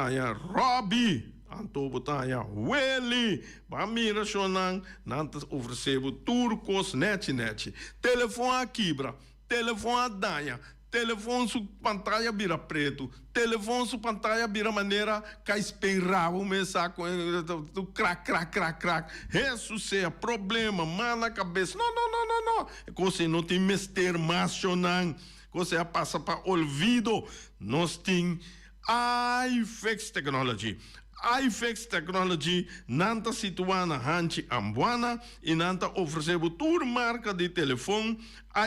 aí Robbie, Anto botar aí Welly, Bamira Shonan, Nantas ofereceu Turcos net. Telefone a quebra, telefone a danha, telefone su pantalla vira preto, telefone su pantalla vira maneira que esperava o mensagem com crack. Isso é problema, mal na cabeça. Não. Você não tem mister mais, Shonan. Você passa para olvido. Nós temos iFix Technology. iFix Technology nanta situada na Hanchi Ambuana e nanta ofereceu tour marca de telefone,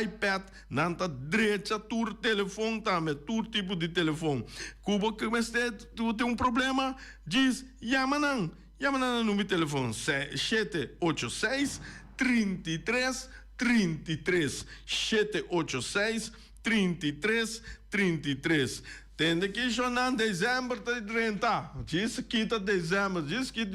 iPad, nanta direita tour telefone também, tour tipo de telefone. Cuba que você tem um problema, diz Yamanan no meu telefone 786-3333 786-3333. Tende que chorar em dezembro de 30. Diz que tá dezembro. Diz que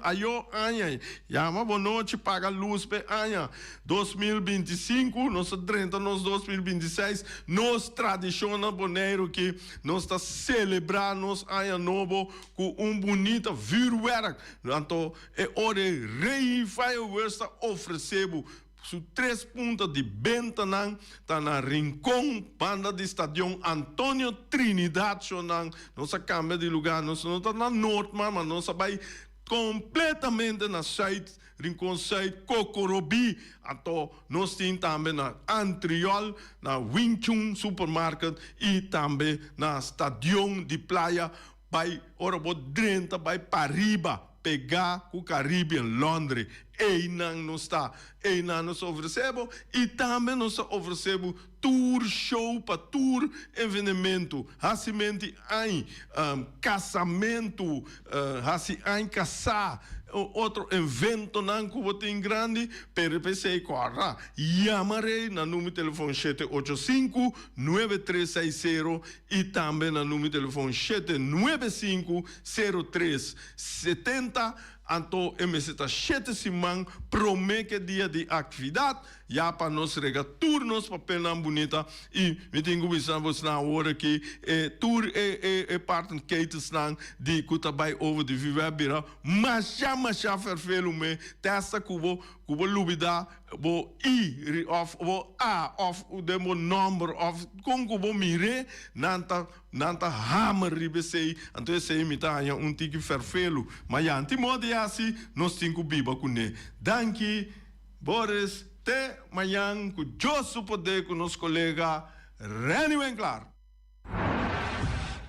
ayo anha. Chama boa noite, paga luz pe anha. 2025, nós 30, nós 2026. Nós tradiciona Bonaire que nós está celebrando nos anha novo com bonita viruera. Então, é hora rei fireworks está oferecendo su 3 pontos de venta tá na Rincón, banda de Estadio Antônio Trinidad, nossa câmera de lugar, nós não está na norte, mas nós vai completamente na site, Rincón site, Cocorobi, então nós temos também na Antriol, na Wing Chun Supermarket e também na Estadio de Praia, vai, ora, vou drenta, vai para riba, pegar o Caribe em Londres. Não nos oferecemos e também nos oferecemos tour show para tour evenimento, racimente em casamento, em casar, outro evento não que tem grande, PRPC corra, chamarei na número de telefone 785-9360 e também na número de telefone 795-0370. Então, está 7 semanas, promete dia de atividade, já para nós regar turnos para Pernambuco bonita e me tenho que na hora que tour é parte de Kutabai over de Vivabira, mas já verfelo me testa cubo lubida bo i of bo a of the number of cubo mire nanta hammer ribesei então esse imita tiki verfelo mas já antimode assim nós cinco biba kune danki Boris te manhã com Josu poder com nosso colega Reni Wenklar.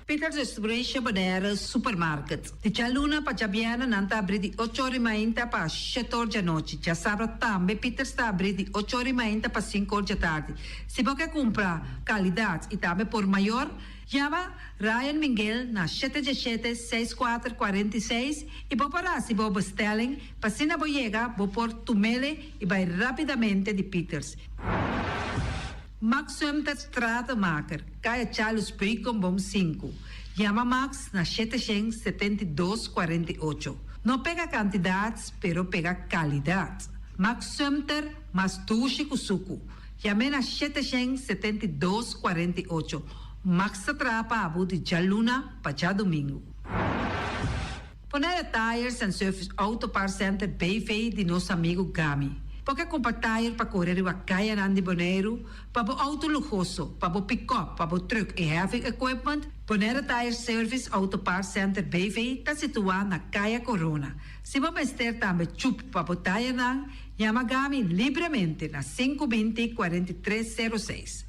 Peter Distribution Bonaire Supermarket. De Chaluna para Jabiana nanta abrir de 8h30 para 7h da noite. Já sabe também Peter está abrir de 8h30 para 5h da tarde. Se você comprar qualidade e também por maior, chama Ryan Miguel na 717-6446 e vou parar se vou bestelling, para se não chega, vou pôr tumele e vai rapidamente de Peters. Maxum dat stratenmaker, kaya Charles Precom bom 5. Chama Max na 772-48. Não pega quantidades, pero pega qualidade. Max Sumter, mas Tushi Kusuku. Llame na 772-48. Max Satrapa Abu de Jaluna, Pacha Domingo. Ponere Tires and Service Auto Parts Center BV de nosso amigo Gami. Porque comprar tire para correr o Caia Nandi Boneiro, para o auto luxuoso, para o pick-up, para o truck e heavy equipment, Ponere Tire Service Auto Parts Center BV está situado na Caia Corona. Se você ter também chup para o tire nan, llama Gami livremente na 520-4306.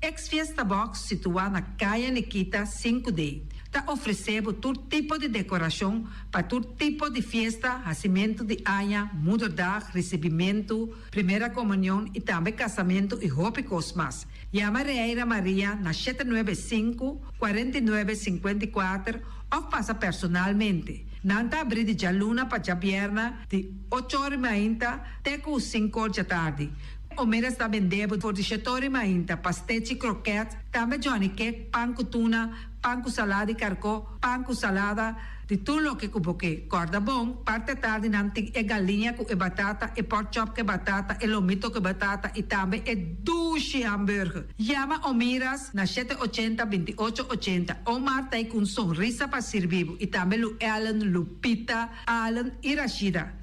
Ex-Fiesta Box situado na Caia Nikita 5D. Está oferecendo todo tipo de decoração para todo tipo de festa, nascimento de anha, mudança, recebimento, primeira comunhão e também casamento e roupa cosmas. Llama Reira Maria na 795-4954 ou passa personalmente. Nanta abrir de Jaluna para Jabierna de 8h30 até 5h da tarde. O mês está vendendo por 17h30 pastéis e croquetes, também Johnny Cake, pão com tuna, pão com salada e carcó, pão com salada, de tudo o que cuboque. Corda bom, parte tarde nanti é galinha com batata, e pork chop com batata, e lomito com batata, e também é duche hambúrguer. Llama o Miras na 780-2880, ou Marta aí com sorriso para servir, e também o Ellen, Lupita, Alan e Rashida.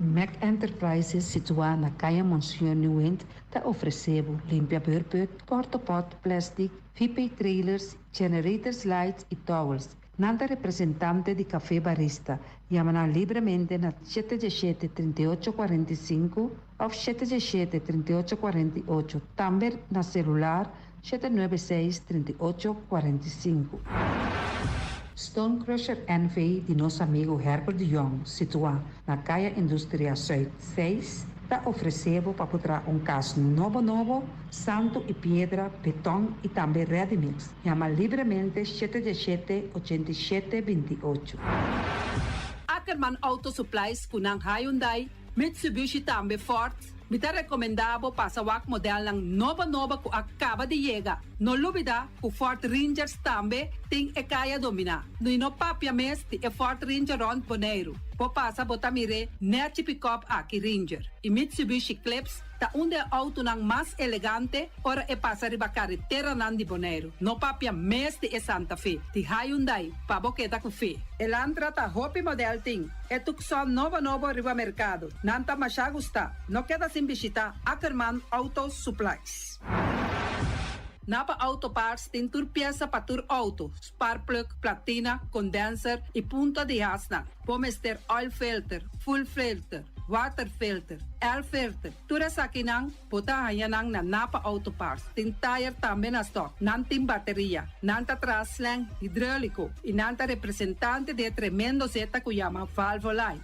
Mac Enterprises, situado na Caia Monsenhor Nieuwend, está oferecendo limpa-beurput, porta-pot, plástico, VP trailers, generators, lights e towels. Nada representante de Café Barista. Llama livremente na 717-3845 ou 717-3848. Também na celular 796-3845. Stone Crusher NV de nosso amigo Herbert de Jong, situado na Caia Indústria Zuid 6, está oferecendo para botar caso novo, santo e pedra, beton e também ready-mix. Llama livremente 717-8728. Ackerman Auto Supplies kunang Hyundai, Mitsubishi também Ford. Mita recomendado para o modelo ng nova que acaba de chegar. No lubida, o Ford Rangers também tem e kaya domina. No papia mes, ti e Ford Ranger Ron Boneiro. Po pasa botamire, net pick-up aqui Ranger. E Mitsubishi Eclipse, ta onde auto ng mas elegante, ora e passa riba carretera nandi Boneiro. No papia mes ti e Santa Fe. Ti Hyundai, pa boqueta com fe. Elantra ta hopi model ting. E tukson novo riba mercado. Nanta masya gusta. No queda sin visita Ackerman Auto Supplies. Napa Auto Parts tem tur pieza para tur auto, spark plug, platina, condenser e punta de hasna. Pomester oil filter, full filter, water filter, air filter. Tura sa kinang puta hayanang na Napa Auto Parts. Tem tire também na stock, nanting bateria, nanta traslang hidráulico e nanta representante de tremendo zeta que chama Valvoline.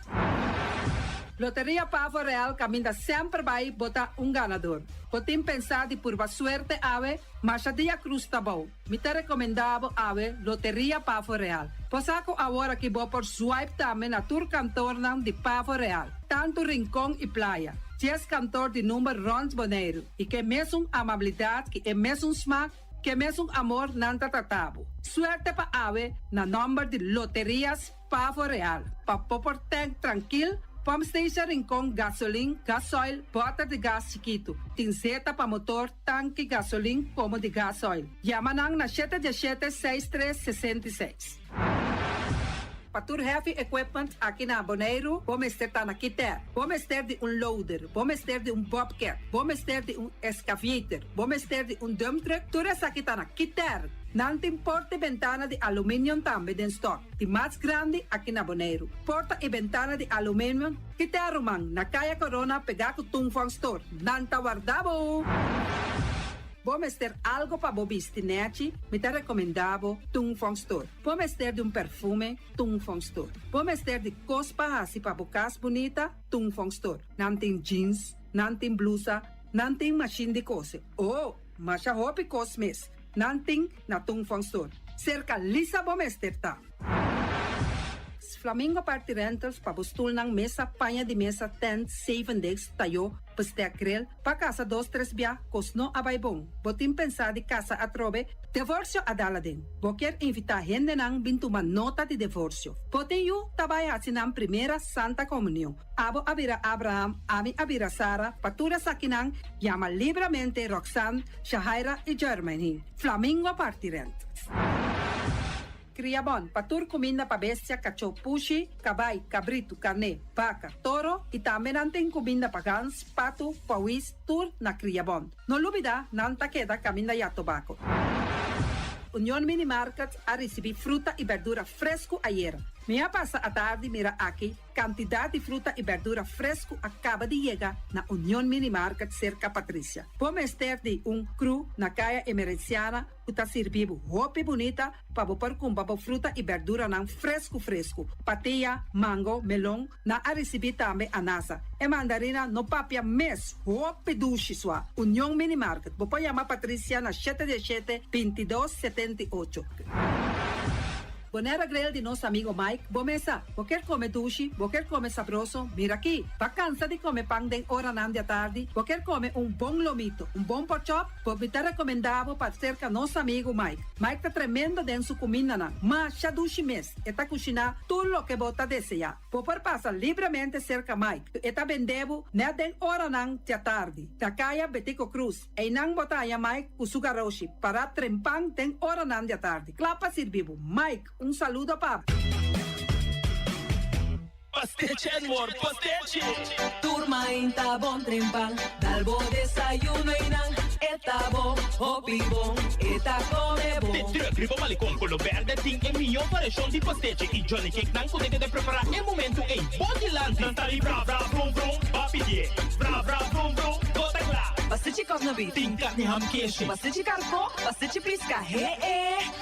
Loteria Pavo Real caminha sempre vai botar ganador. Potem pensar de por suerte ave, mas a dia cruz tá bom. Me te recomendava ave Loteria Pavo Real. Posaco agora que vou por swipe também na tour cantor de Pavo Real. Tanto Rincón e Playa. 10 cantor de número Rons Boneiro. E que mesmo amabilidade, que é mesmo smack, que mesmo amor nanta tatabo. Suerte pa ave na número de Loterias Pavo Real. Pa popor tank tranquilo. Pump station Rincón, gasolina, gasoil, bota de gás chiquito. Tinzeta para motor, tanque, gasolina, como de gasoil. Yamanang na 717-6366. Patur heavy equipment aqui na Boneiro, vamos ter na Kiter, vamos ter de loader, vamos ter de bobcat, vamos ter de excavator, vamos ter de dump truck, tudo isso aqui na Kiter. Não tem porta e ventana de alumínio também em stock. De mais grande aqui na Boneiro. Porta e ventana de alumínio que te arrumam na Caia Corona pegar com Tungfang Store. Não tá guardado. Vamos ter algo para bobistinete, me te recomendavo Tungfang Store. Vamos ter de perfume, Tungfang Store. Vamos ter de cospa assim para bocas bonita, Tungfang Store. Não tem jeans, não tem blusa, não tem machine de cose. Oh, mas a roupa cosmes. Nanting na Tungfang Store. Cerca Lisa Bomester ta. Flamingo Party Rentals pa bustul ng mesa, panha de mesa, tent, 7 days, tayo, pastek grill, pa casa 2-3 bia, kosno abay bong. Botin pensa di casa atrobe, divorcio adala din. Boker invita gente nang bintuman nota di divorcio. Botin yu tabay hasinang primera Santa Comunión. Abo abira Abraham, ami abira Sara, patura sakinang, llama libremente Roxanne, Shahaira y Germany. Flamingo Party Rentals. Criabon, patur comida pa bestia, cacho pushi, cabay, cabrito, carne, vaca, toro, y también anten comida pa gans, pato, pawis, tur na Criabon. No lubida, nanta queda camina ya tobacco. Unión Mini Markets a recibir fruta y verdura fresco ayer. Mia pasa a tarde mira aquí, cantidad de fruta y verdura fresco acaba de llegar na Unión Mini Market cerca Patricia. Pomester de un cru na calle emerenciana, uta servibo hopi bonita, pa bopar com babo fruta y verdura nan fresco. Patia, mango, melon, na a recibir tambe anasa. E mandarina no papia mes, hopi dushi sua. Unión Mini Market, bopa llama Patricia na 717-2278. Bonera Grill de nosso amigo Mike. Bomesa, quer comer dushi, quer comer sabroso, mira aqui. Tá cansa de comer pão de hora nan de tarde, quer comer bom lomito, bom porchop, me tá recomendável para cerca nosso amigo Mike. Mike tá tremendo dentro sua comida, mas já dushi mes, e tá cozinhando tudo o que bota desejar. Popar passa livremente cerca Mike, e tá vendendo né de hora nan de tarde. Da caia Betico Cruz, e nan botaya Mike o sugaroshi, para trempang de hora nan de tarde. Clapa servivo, Mike. Saludo, papo. Pastiche, amor, pastiche. Turma inta bom trempang, dalbo desayuno inang, eta bom, hopi bom, eta come bom. Te escribo malicón con lo verde, ting en mi operación de pastiche y Johnny Cake nan con de preparar el momento en Bodyland. Nantali bra bra brum brum, papi die, bra bra brum brum, gota cla. Pastiche cosnabi, Tinka ni ham keshi. pastiche carco, pastiche pisca,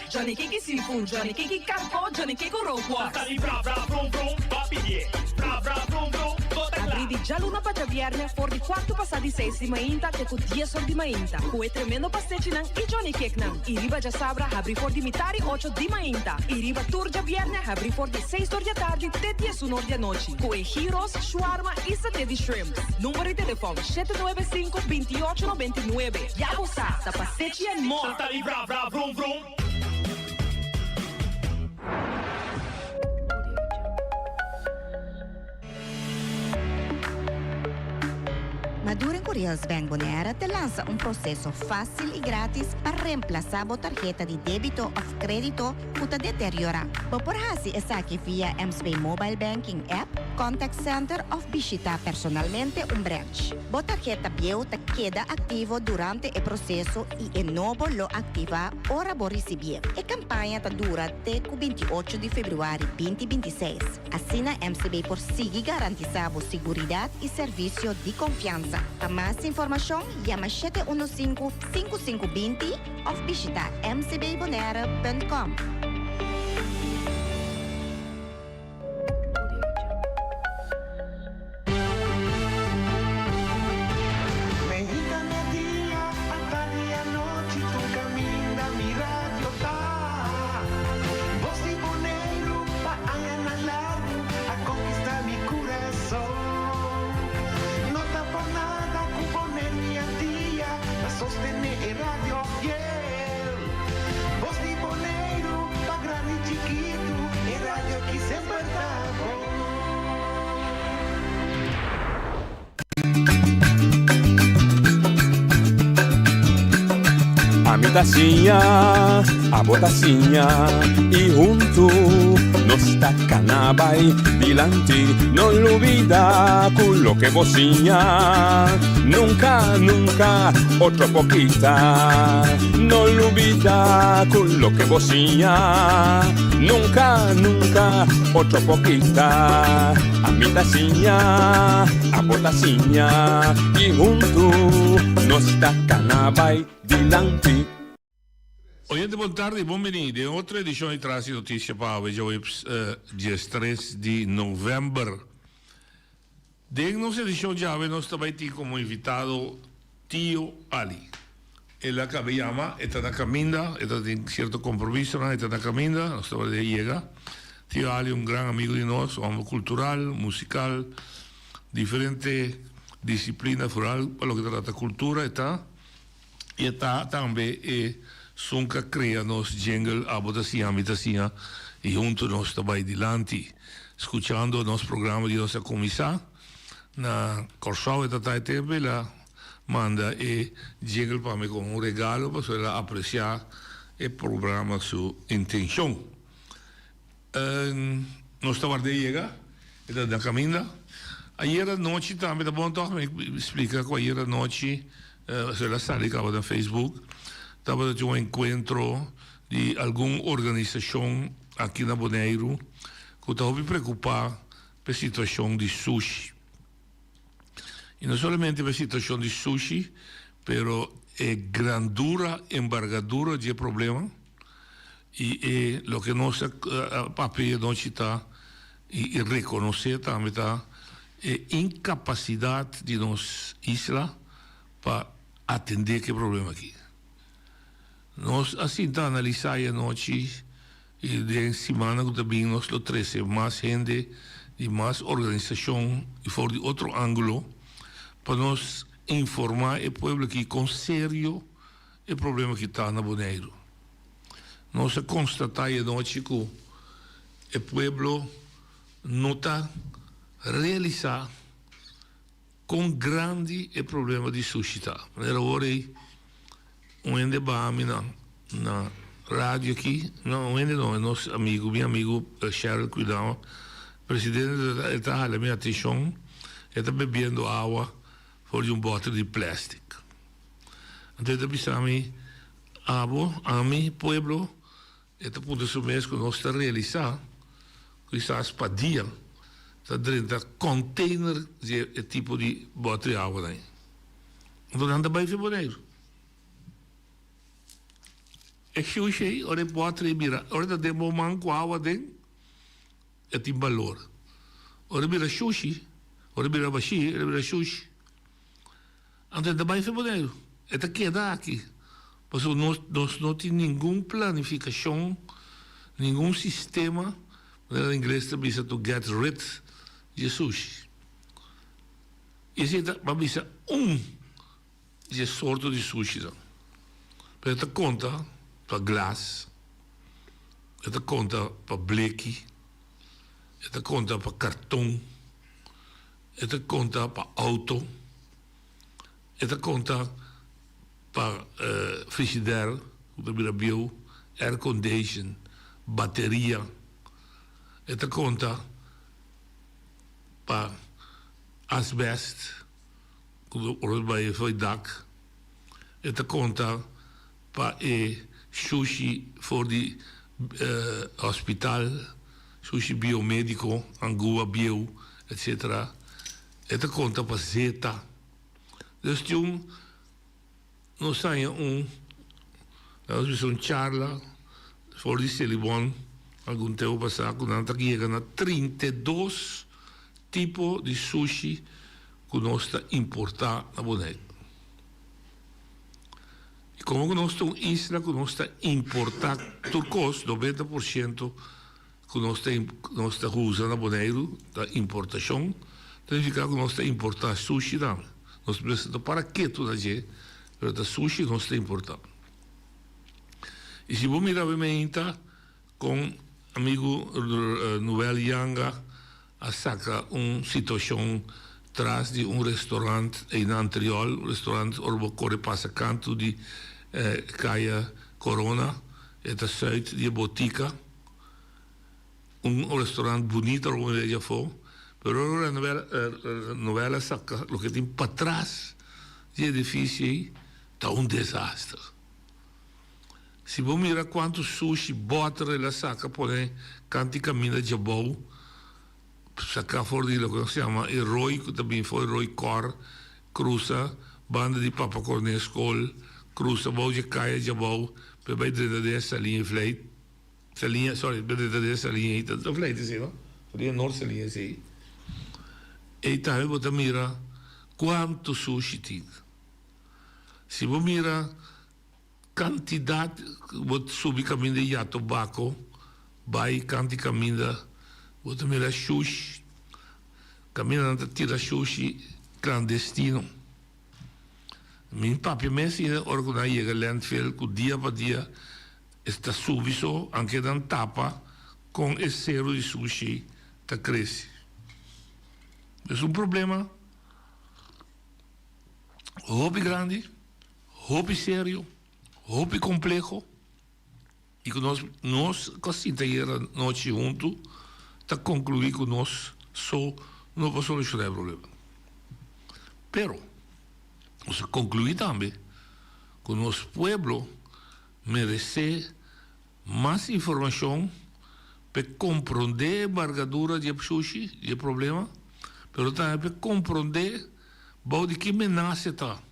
Johnny Cake seafood, Johnny Cake carco, Johnny Cake roquas. Nantali bra bra brum brum, papi die, bra bra brum brum, gota cla. Abri di già l'una pa già viernes, for di 4 passati 6 di mainta, che con 10 di mainta. Cue tremendo pastiche nan, i Johnny Cake nan. I riba già sabra, abri for di mitari 8 di mainta. I riba tur già viernes, abri for di 6 di tardi, te 10 di noci. Cue gyros, shawarma e satè di shrimp. Numero di telefono 795-2899. Ya lo sa, da pastiche and more. Nantali bra bra brum brum. Maduro Correios Bank Bonera te lança processo fácil e grátis para reemplazar a tarjeta de débito ou crédito que está deteriorada. Por assim, é aqui via MSB Mobile Banking App, Contact Center ou visitar personalmente branch. A tarjeta te queda ativo durante o processo e novo lo ativa ora por receber. A campanha dura até 28 de fevereiro 2026. Assim, a MSB por seguir garantizar a segurança e serviço de confiança. Para mais informação, llama 715-5520 ou visita mcbbonera.com. Tacinha, a botacinha e junto nos tacanabay dilante, no olvida con lo que bocinha, nunca, nunca, otro poquita, no olvida con lo que bocinha, nunca, nunca, otro poquita, a mi tacinha, a botacinha y junto nos tacanabay dilante. Oyente, boa tarde, bem-vindo. Em outra edição de Traz Notícia para hoje, dia 3 de novembro. Em nossa edição de hoje, nós também temos como invitado Tio Ali. Ele acaba de chamar, está na caminho, está tem certo compromisso, está na caminho, nós estamos de chegar. Tío Ali, un gran amigo de nosotros, hombre cultural, musical, diferente disciplina rural para lo que trata cultura, está. Y está también, Sunca crea nos jingle a Botasia, Mitasia, y junto nos está adelante, escuchando nos programa de nossa comissão, na Corsau e Tata Tempe, la manda jingle para mim com um regalo, para ela apreciar o programa, sua intenção. Nós estamos de chegar, é da caminha. Ayer à noite também, tá bom, então, me explica que ayer à noite, se ela sabe que estava no Facebook, estava de um encontro de alguma organização aqui na Bonaire, que estava me preocupar com a situação de sushi. E não somente a situação de sushi, mas é grandura, embargadura de problema. E o que nossa papel não está e reconhecer também está é incapacidade de nossa isla para atender que problema aqui. Nós assim tá analisar a noite e de semana que também nós lo trouxe mais gente e mais organização e for de outro ângulo para nós informar o povo aqui com sério o problema que está na Bonaire. Nós constatar a noite que o povo não está realizar com grande o problema de sushi. Era hora um debate na rádio aqui, não, é nosso amigo, meu amigo Cheryl Cuidado, presidente está a minha atenção, está bebendo água por um bote de plástico. Então, está pensando, a mim, povo, está por isso mesmo que nós estamos realizando, que está para dia, está dentro de container de tipo de bote de água. Então, anda bem para Bonaire. É que eu sei, ora bote de mira, ora de momento com água dentro, é tem valor. Ora mira sushi, ora mira baixi, ora mira sushi. Então, anda bem para Bonaire. É que queda aqui. Porque nós não temos nenhuma planificação, nenhum sistema, em inglês também diz to get rid de sushi. Esse é de sorte de sushi. Esta conta para glass, esta conta para bleque, esta conta para cartão, esta conta para auto, esta conta para frigidaire, air condition, bateria, esta conta para asbest, que foi dak, esta conta para sushi for de hospital, sushi biomédico, angua bio, etc. Esta conta para zeta. Dus nós saímos nós charla, for de Celibon, algum tempo passado, quando nós chegamos a 32 tipos de sushi que nós estamos importando na Bonaire. E como nós estamos em isla, que nós estamos importando turcos, 90% que nós estamos usando na Bonaire, da importação, significa que nós estamos importando sushi também. Nós precisamos para que tudo isso, mas da sushi nós estamos importando. E se você mirar bem, com amigo Noel Yanga, a saca uma situação atrás de restaurante em anterior, restaurante Orbocore Passa Canto de Caia Corona, eta Zuid de Botica, restaurante bonito, como ele já foi, pero a novela saca o que tem para trás de edifício está desastre. Se você mirar quanto sushi bota ela saca, porém, quanto caminha de boa, sacar fora de lo que se chama Roy, que também foi Roy Cor, cruza, banda de Papa Cornet School, cruza, bom de caia de boa, para dentro dessa linha flight, essa linha, sorry, dentro dessa linha, então flight assim, não? Linha norte, linha assim. E também você mira quanto sushi tem. Se você mira quantidade, você subir caminho de Yatobaco, vai canti caminha, bota mira sushi, caminha na tira sushi clandestino. Min papi Messi organiza llega landfill que dia para dia está subiso anche dan tapa com el cero de sushi ta cresce. É um problema hobby grande, hobby sério, hobby complexo e que nós cosita ir a noite junto ta concluir que nós só não vamos solucionar o problema. Pero nós concluir também que o nosso povo merece mais informação para compreender a envergadura do sushi, do problema, mas também para compreender de que ameaça está.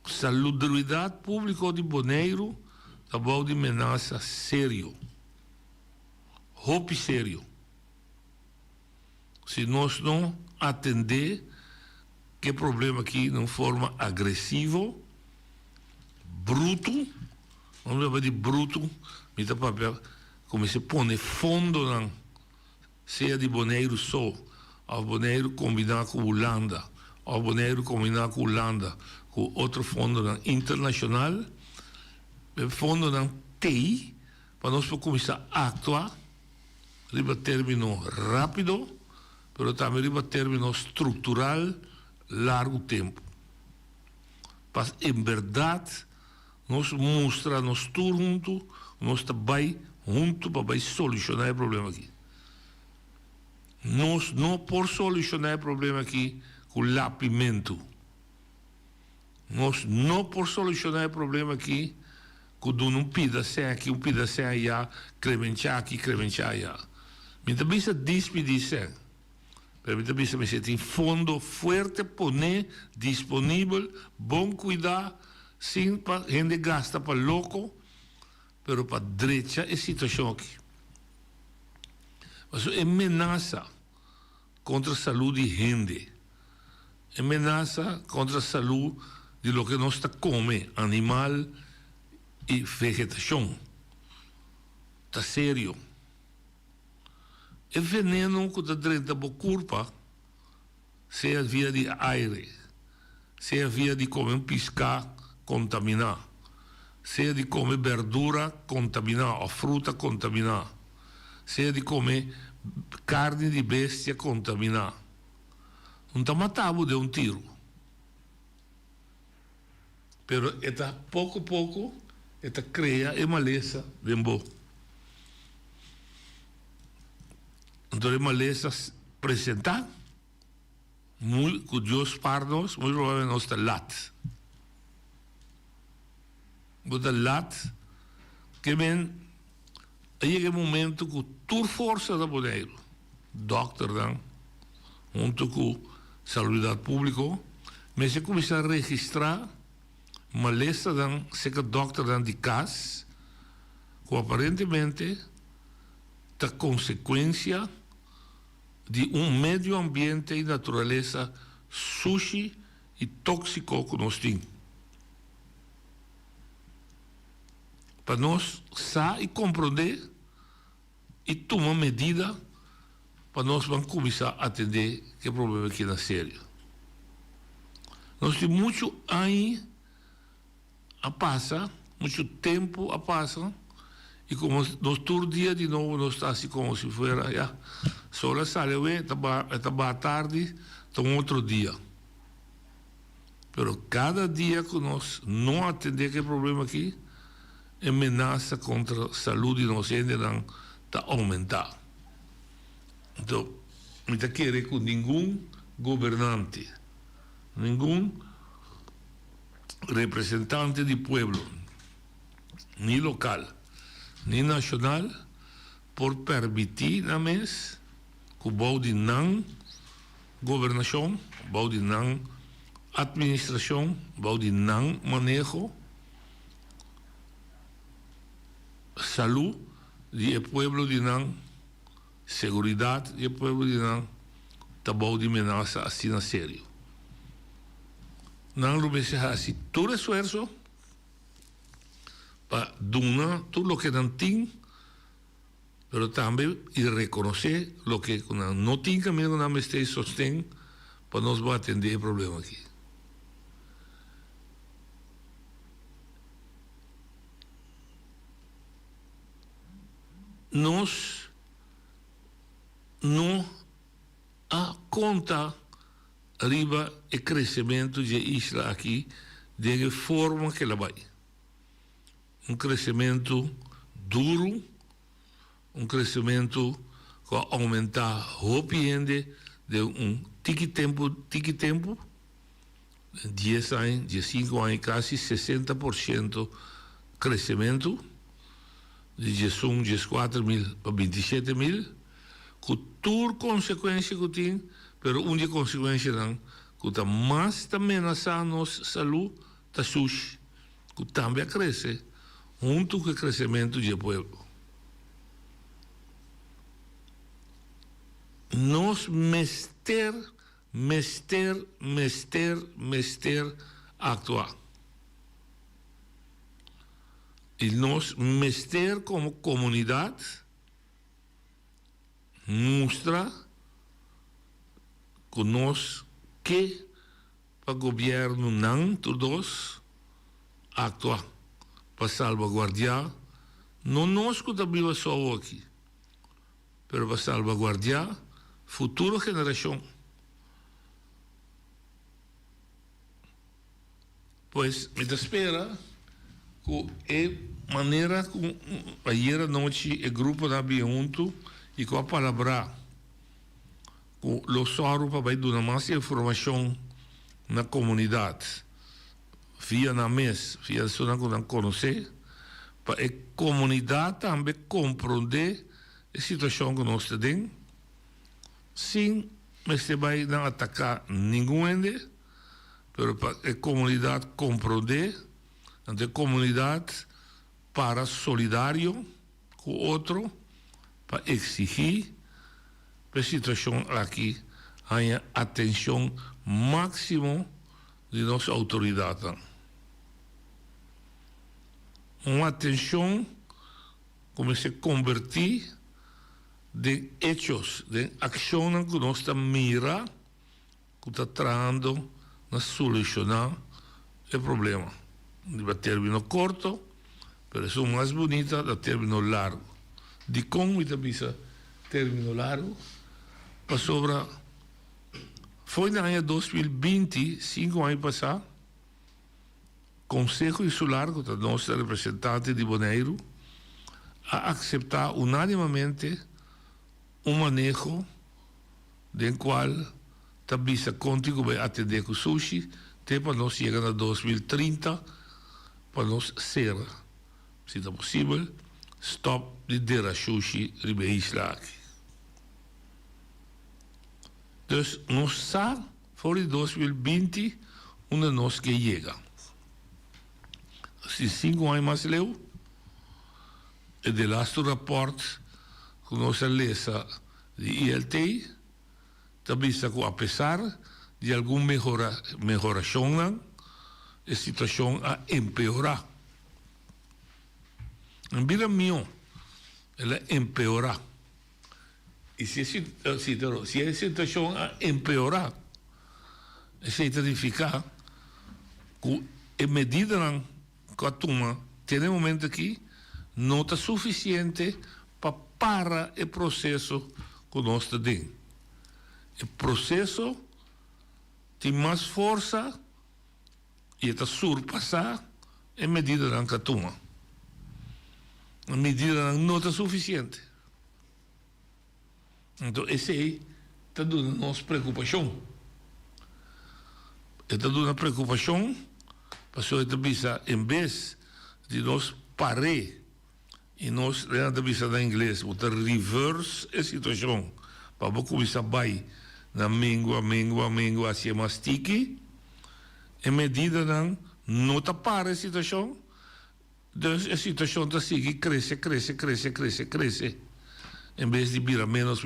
Salubridade pública de Bonaire está de ameaça sério. Roupa sério. Se nós não atender que problema aqui de forma agressiva, bruto, vamos falar de bruto, me papel, como se põe fundo, não, seja de Bonaire só, ou Bonaire combinar com Holanda, ou Bonaire combinar com Holanda, com outro fundo não, internacional, fundo não, TI, para nós começar a atuar, riba término rápido, mas também riba término estrutural, largo tempo. Mas, em verdade, nós mostramos, nós todos juntos, nós também juntos para solucionar o problema aqui. Nós não por solucionar o problema aqui com lapimento. Nós não por solucionar o problema aqui com um pedacinho aqui, um pedacinho allá, cremenchar aqui, cremenchar allá. Me também se despedir. Permítame me sentir em fundo forte, poner disponível, bom cuidar, sem para gente gasta para louco, pero para direita é situação aqui. Mas é ameaça contra a saúde de gente, é ameaça contra a saúde de lo que nós está come, animal e vegetação. Está sério. É veneno que está dentro da corpo, seja via de aire, seja via de comer piscar, contaminar, seja de comer verdura, contaminar, ou fruta, contaminar, seja de comer carne de bestia, contaminar. Não está matado de um tiro. Pero está pouco a pouco, está cria a maleza de bom. Então, a maleza apresentar, muito curioso para nós, muito provavelmente nós está lat. Mas lat, que vem, aí é o momento que toda força da Bonaire, doctor, junto com saúde pública, mas se começa a registrar maleza, se que doctor de casa, que aparentemente da consequência de meio ambiente e natureza sushi e tóxico que nós temos. Para nós saber e compreender e tomar medida para nós vamos começar a atender que problema aqui na série. Nós temos muito anos a passar, muito tempo a passar, e como nós todo dia de novo nós está assim como se fosse só sai estava tarde, então outro dia. Pero cada dia que nós não atender aquele problema aqui, a ameaça contra a saúde de nós ainda está aumentar. Então, me querer que nenhum governante, nenhum representante do povo, nem local, nem nacional, por permitir na mesa que o bom de não governação, o bom de não administração, o bom de não manejo, saúde do povo de não, segurança do povo de não, está bom de ameaça assim na sério. Não lo vejo assim, todo esforço para donar tudo o que não tem pero también y reconocer lo que no tiene camino que me esté sostén para nos va a atender el problema aquí. Nos não há conta arriba o crescimento de isla aqui de forma que ela vai. Crescimento duro, crescimento que vai aumentar rapidamente de tiki-tempo, 10 anos, 15 anos, quase 60% crescimento, de 14 mil para 27 mil, com toda consequência que tem, mas uma consequência não, que está mais ameaçando a nossa saúde, está sujo, que também cresce, junto com o crescimento do povo. Nós mester actuar. E nós mester como comunidade mostrar que nós que para o governo não todos actuar para salvaguardar não nós que também só aqui, mas para salvaguardar futura geração. Pois me espera que a maneira como ayer à noite o grupo da junto e com a palavra com os sócios para dar mais informação na comunidade via na mesa, via a zona que não conhece, para a comunidade também compreender a situação que nós temos, sem se vai não atacar ninguém, mas para a comunidade compreender, a comunidade para solidário com o outro, para exigir para a situação aqui haja atenção máxima de nossa autoridade. Uma atenção como se convertir de hechos, de ações que nós estamos mirando, que está trazendo a solucionar o problema. De término curto, mas é mais bonita de término largo. De como também término largo, para sobre foi no ano 2020, 5 anos passados, Conselho Insular, que é o nosso representante de Bonaire, a aceitar unanimemente manejo do qual também se contigo vai atender com sushi, até para nós chegar a 2030, para nós ser, se é possível, stop de der sushi na isla aqui. Então, nós sabemos, for 2020, onde nós que chega. Se 5 anos mais leu, e de laatste rapport, que nós lesa de ILT, também está com, apesar de alguma melhoração, a situação a empeorar. Em vida minha, ela empeorar. E se a situação a empeorar, isso significa que a medida que a toma tem um momento aqui não está suficiente para parar o processo que nós temos. O processo tem mais força e está surpassar a medida que a toma. A medida não está suficiente. Então, esse aí está dando nossa preocupação. Está dando preocupação, porque em vez de nós parar e nós, na inglês, botar reverse a situação, para começar vai na mingua, assim mais sticky, a medida não está para a situação, então a situação está seguir, cresce, em vez de virar menos.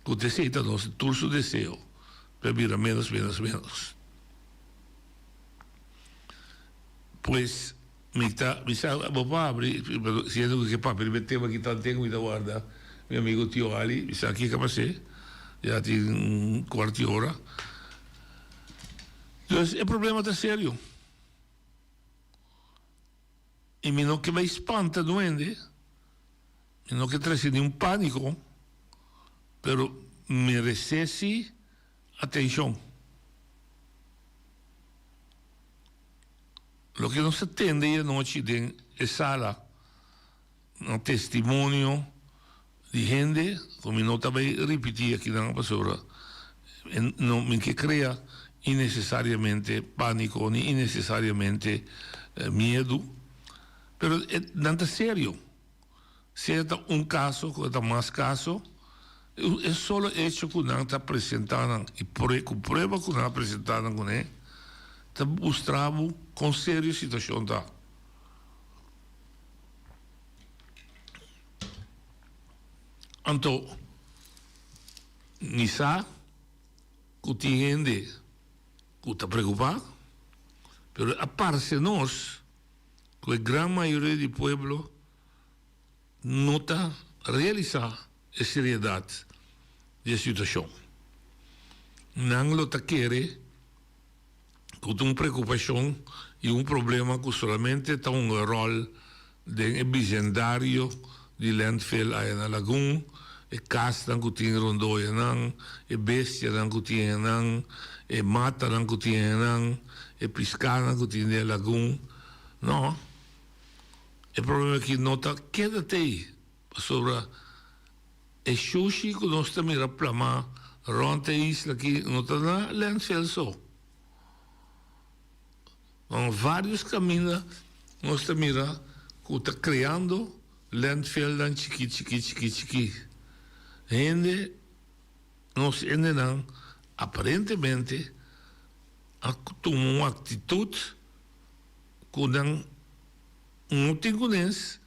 O desejo está nosso torso desejo, para virar menos. Pois, papá abri, siendo que papá, el tema que tanto tengo, me guarda, mi amigo tío Ali, me sa aquí que pasé, ya tiene un cuarto de hora. Entonces, el problema está serio. Y mi no que me espanta, duende, mi no que trae ni un pánico, pero merece atención. Lo que nos atende anoche en la sala, un testimonio de gente, como no también repetí aquí en la pasora, no me que crea innecesariamente pánico ni innecesariamente miedo, pero es tanto serio. Si es un caso, cuando más caso, es solo hecho que no está presentando y con prueba que no está presentando con él, está mostrando con seria situación da. Então, nisa, que tem gente que está preocupado, pero aparte nós, que a grande maioria do povo não está realizando a seriedade da situação. Não está querendo com uma preocupação e um problema que somente está rol de bicendário de landfill aí na lagoon, e casta que tem rondoia não, e bestia que tem não, e mata que tem não, e pescada que tem na lagoon. Não. O problema é que não está queda aí sobre o sushi que nós estamos a reclamar ronda a isla que não está na landfill só. Vários caminhos nós estamos que está criando landfill dan chiqui. Gente, nós ainda aparentemente tomam uma atitude que não tem conhece,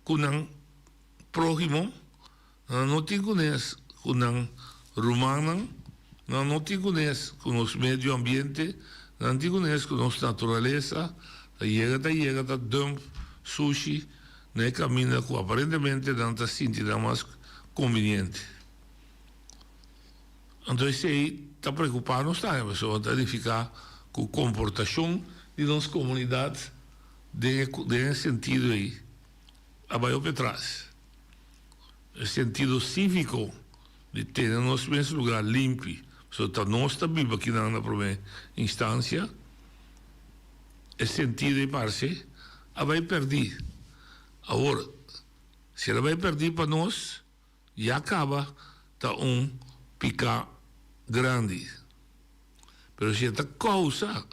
que não próximo, não tem conhece, que não romano, não tem conhece com o meio ambiente, não tem conhece com a nossa natureza, chega, dump, sushi, né, caminha que aparentemente não está sentindo mais conveniente. Então, isso aí está preocupado, não está, a pessoa está verificar com a comportação de nossa comunidade nesse sentido aí, abaixo para trás. O sentido cívico de ter no nosso mesmo lugar limpo, só está nós está vivo aqui na primeira instância, o sentido de parece, vai perder. Agora, se ela vai perder para nós, já acaba, está picar grande. Mas se esta causa,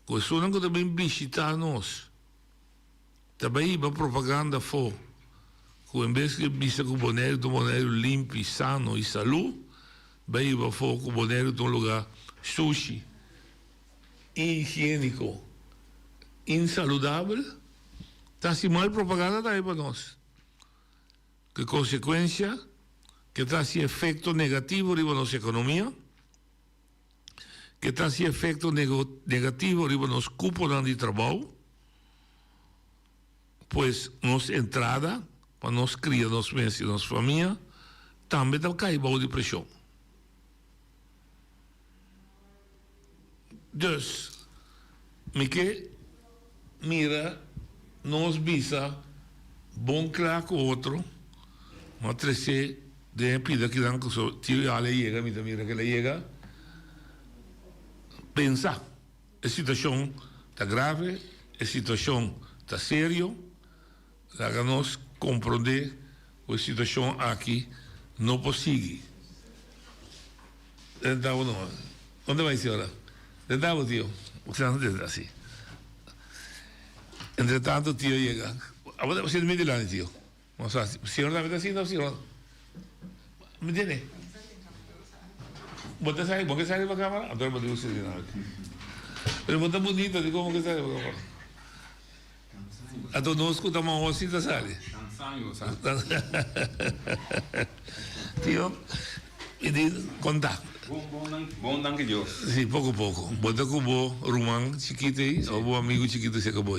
que pessoas que também visitar nós, também vai propaganda for, que em vez de visitar com o boneiro limpo, sano e saúde, vai for com o boneiro de um lugar sushi, higiênico, insaludável, está assim mal propaganda daí para nós. Que consequência que traz efeito negativo na nossa economia, que traz efeito negativo na nossa cúpula de trabalho, pois nossa entrada para nós criar nosso bens e nossa família também está caindo de pressão. Então, me que mira, nos visa, bom claro com o outro, mas trece de pida que dan que tio ale llega, mira que le llega, pensa, a situação está grave, a situação está sério, la nos compreender a situação aqui não possível. Então, não, onde vai senhora? Então, tio, o que está assim? Entretanto, tio llega. Ahora você me diz lá, tio. Vamos a ver. Senhor, está assim, não, senhor? ¿Me entiende? ¿Vos te sabes? ¿Vos que sale para cámara? Entonces, vos te gusta decir nada. Pero vos estás bonito, ¿de cómo que sale para cámara? A todos nos escutamos a vos, sale. Tío, y dice, contá. Bom, danke Deus. Sí, poco a poco. Bota cubo, rumán chiquito ahí, o bo amigo chiquito se acabó.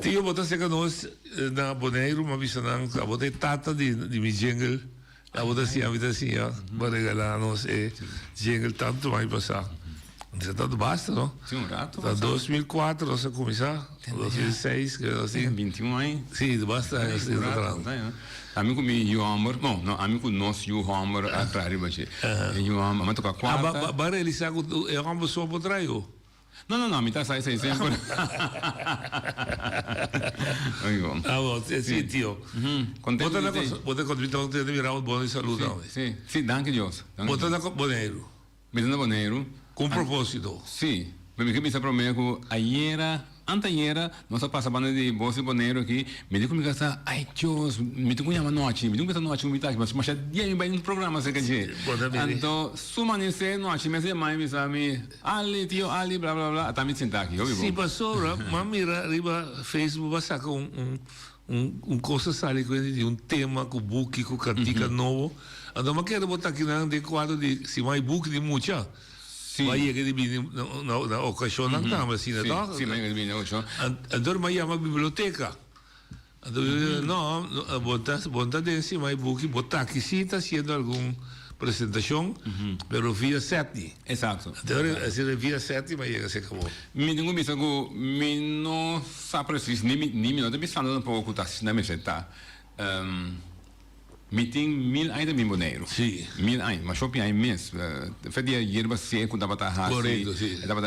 Tío, bota se que nós na Bonaire, uma vez na bota tata de mi jingle. A bota assim, a vida assim, para regalar nós jingle tanto vai passar. Isso tá basta, não? Sim, um rato. Tá 2004 nós começar, 2006, que assim. 21 aí. Sim, basta assim, tá falando. Amigo meu, Johammer, bom, não, amigo nosso, Johammer, atrás de você. Johammer, mas toca quarta. Bara ele sabe, é uma pessoa por trás, Não, me tá sai sempre. Ah, bom, sim, tio. Bota contribuir a ter virado bom e saúde. Sim, danke Deus. Bota na Bonaire. Me dá Bonaire. Com propósito. Sim. Me que pensa primeiro ayer, anteayer, nós passamos de Bolsa Bonaire aqui, me digo comigo assim, ai Deus, me digo uma noite, me digo essa noite, me tá, mas dia me vai no programa, você quer dizer. Então, sumanece noite, mas é mais me sabe, ali tio, ali blá blá blá, tá me sentar aqui, ouviu? Sim, passou, mas mira, riba Facebook vai sacar coisa sali de tema com book, com cantica novo. Então, mas quero botar aqui na quadro de se mais book de mucha. Vai que de na ocasião não tá, mas assim, não. Sim, mas ele não, só. Então, mas chama biblioteca. Então, não, botar de cima book, botar aqui se está sendo algum apresentação, pero via 7. Exato. Então, assim, via 7, mas chega se acabou. Me digo isso que me não sabe preciso, nem me não, pensando um pouco tá, na mesa tá. Me tem 1000 ainda me Bonaire. Sim. 1000 ainda, mas shopping ainda mês. Fedia hierba seco, dava tá raça. Correto, sim. Dava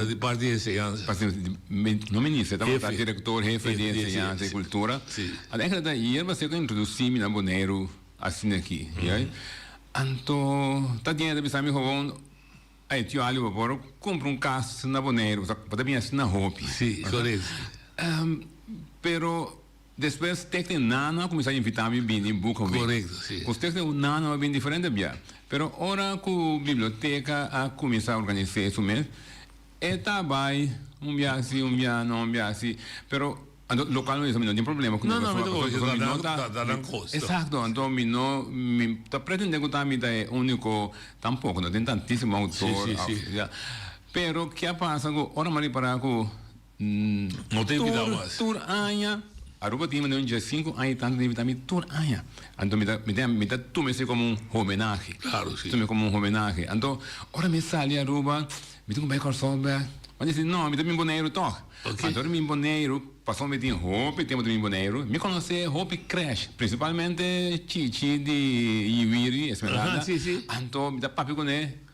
de parte de enseñanza. Não me disse, dava tá diretor, jefe de enseñanza e cultura. Sim. Além da hierba seco introduzi-me na Bonaire assim aqui. Então, tá dinheiro de me roubar aí tio ali vou comprar caso na Bonaire, pode vir assim na roupa. Sim, correto. Pero depois tem nana começar a invitar-me bem em boca. Correto, sim. Os textos nana é bem diferente bem. Pero ora que a biblioteca a começar a organizar isso mesmo, é trabalho dia assim, dia não, dia assim. Pero local não tem problema com não dá custo. Exato, então me tá pretendendo que me dá único tampouco, não tem tantíssimo autor. Sim. Pero que passa que ora mais para que não tem vida mais. Tur anha Aruba tinha um dia 5 aí tanto de vitamina tur anha. Então me dá tu me sei como homenagem. Claro, sim. Tu me como homenagem. Então ora me sali Aruba, me tenho bem corsobe. Mas disse não, me dá meu boneiro toque. Então meu boneiro passou me tinha roupa, tem meu boneiro. Me conhece roupa crash, principalmente Chichi de Iwiri, Esmeralda. Sim. Então me dá papi com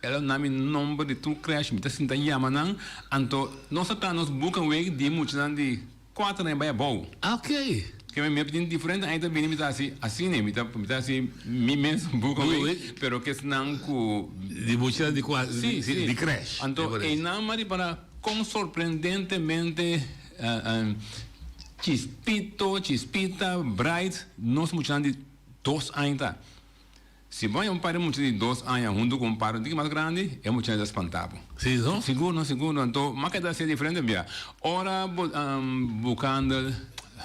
ela não me nome de tu crash, me dá sinta yamanan. Então nós estamos buscando de muito de 4 nem vai bom. Ok. Que me pedindo diferente, ainda bem me dá assim né, me dá assim, me mesmo buscando, pero que não com de muito de 4, de crash. Então e não mais para com surpreendentemente chispita, bright, nós muito de 2 ainda. Se vai par muito de 2 anos, junto com um par de mais grande, é muito mais espantado. Sim, não? Seguro. Então, mas que dá ser diferente, bem. Ora, buscando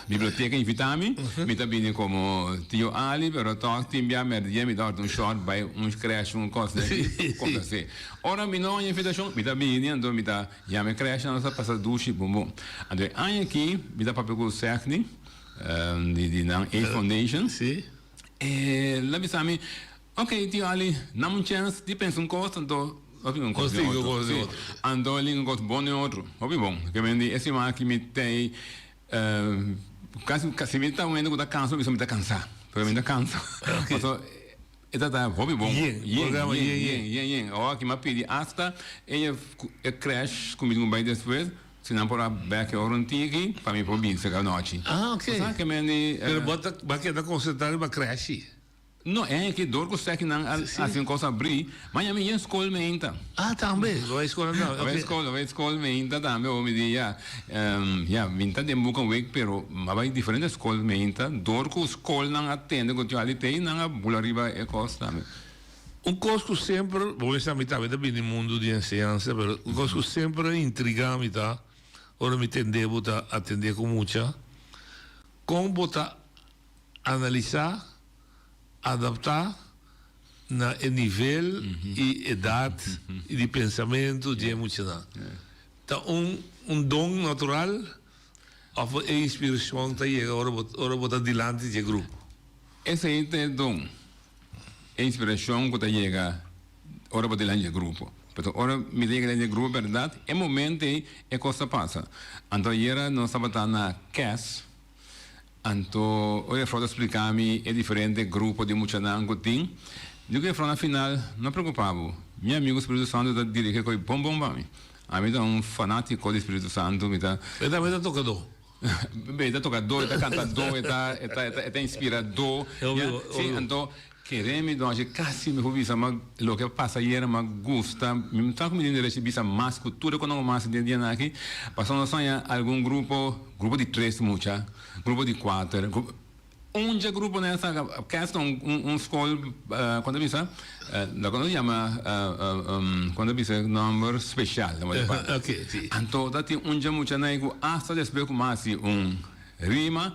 biblioteca invitar-me, me tá vindo como tio Ali, pero toque tem bem me dá um short, vai crash, coisa assim. Ora, me não invitação, me tá vindo, então me tá me crash, nós passa duche, bom. Então, aqui, me dá papel com o Cerny, de A Foundation. Sim. Lá me sabe, ok, tio Ali, não chance de pensar coisa, então Ando ali gosto bom e outro. Ouvi bom. Que me diz esse mar que me tem se me está vendo que está cansado, me está cansado. Porque me está cansado. Então, tá ouvi bom. Yen. Ó, que me pedi hasta ela crash comigo bem depois. Se não por a back aqui, para mim por bem, chegar noite. Ah, ok. Que me diz, pero bota vai da concentrar para crash. Não, é que dor que você não assim coisa abrir, mas a minha escola me entra. Ah, também, vai escola não. Vai escola me entra também, o me dia, minta de muca week, pero vai diferente escola me entra, dor que escola não atende que tu ali tem, não a bula riba é coisa também. Coisa que sempre, vou estar também no mundo de ensinança, pero coisa que sempre intriga-me tá, ora me entender, botar atender com muita, como botar analisar, adaptar na el nível e idade e de pensamento de emocional. Tá dom natural of a inspiração tá chega ora botar dilante de grupo. Esse aí é dom. A inspiração que chega ora botar dilante de grupo. Pero ora me diga de grupo, verdade? É momento é coisa passa. Então era nós estava na CAS. Então, olha, a fraude explicar-me é diferente grupo de muchanan que tem. Digo que a fraude final não preocupava. Meu amigo Espírito Santo está dirigindo com bom para mim. A mim é fanático do Espírito Santo. Ele também está tocador. Ele está tocador, está cantador, está inspirador. Sim, então, queremos, nós quase me ouvi, mas o que passa aí era, mas gusta. Me está com menino de receber mais cultura quando mais de dia aqui. Passando a sonhar algum grupo de 3 mucha. Grupo de 4, grupo nessa questão escola quando bisa quando chama quando bisa número especial ok sim então dati mucha na ego hasta despeco mais rima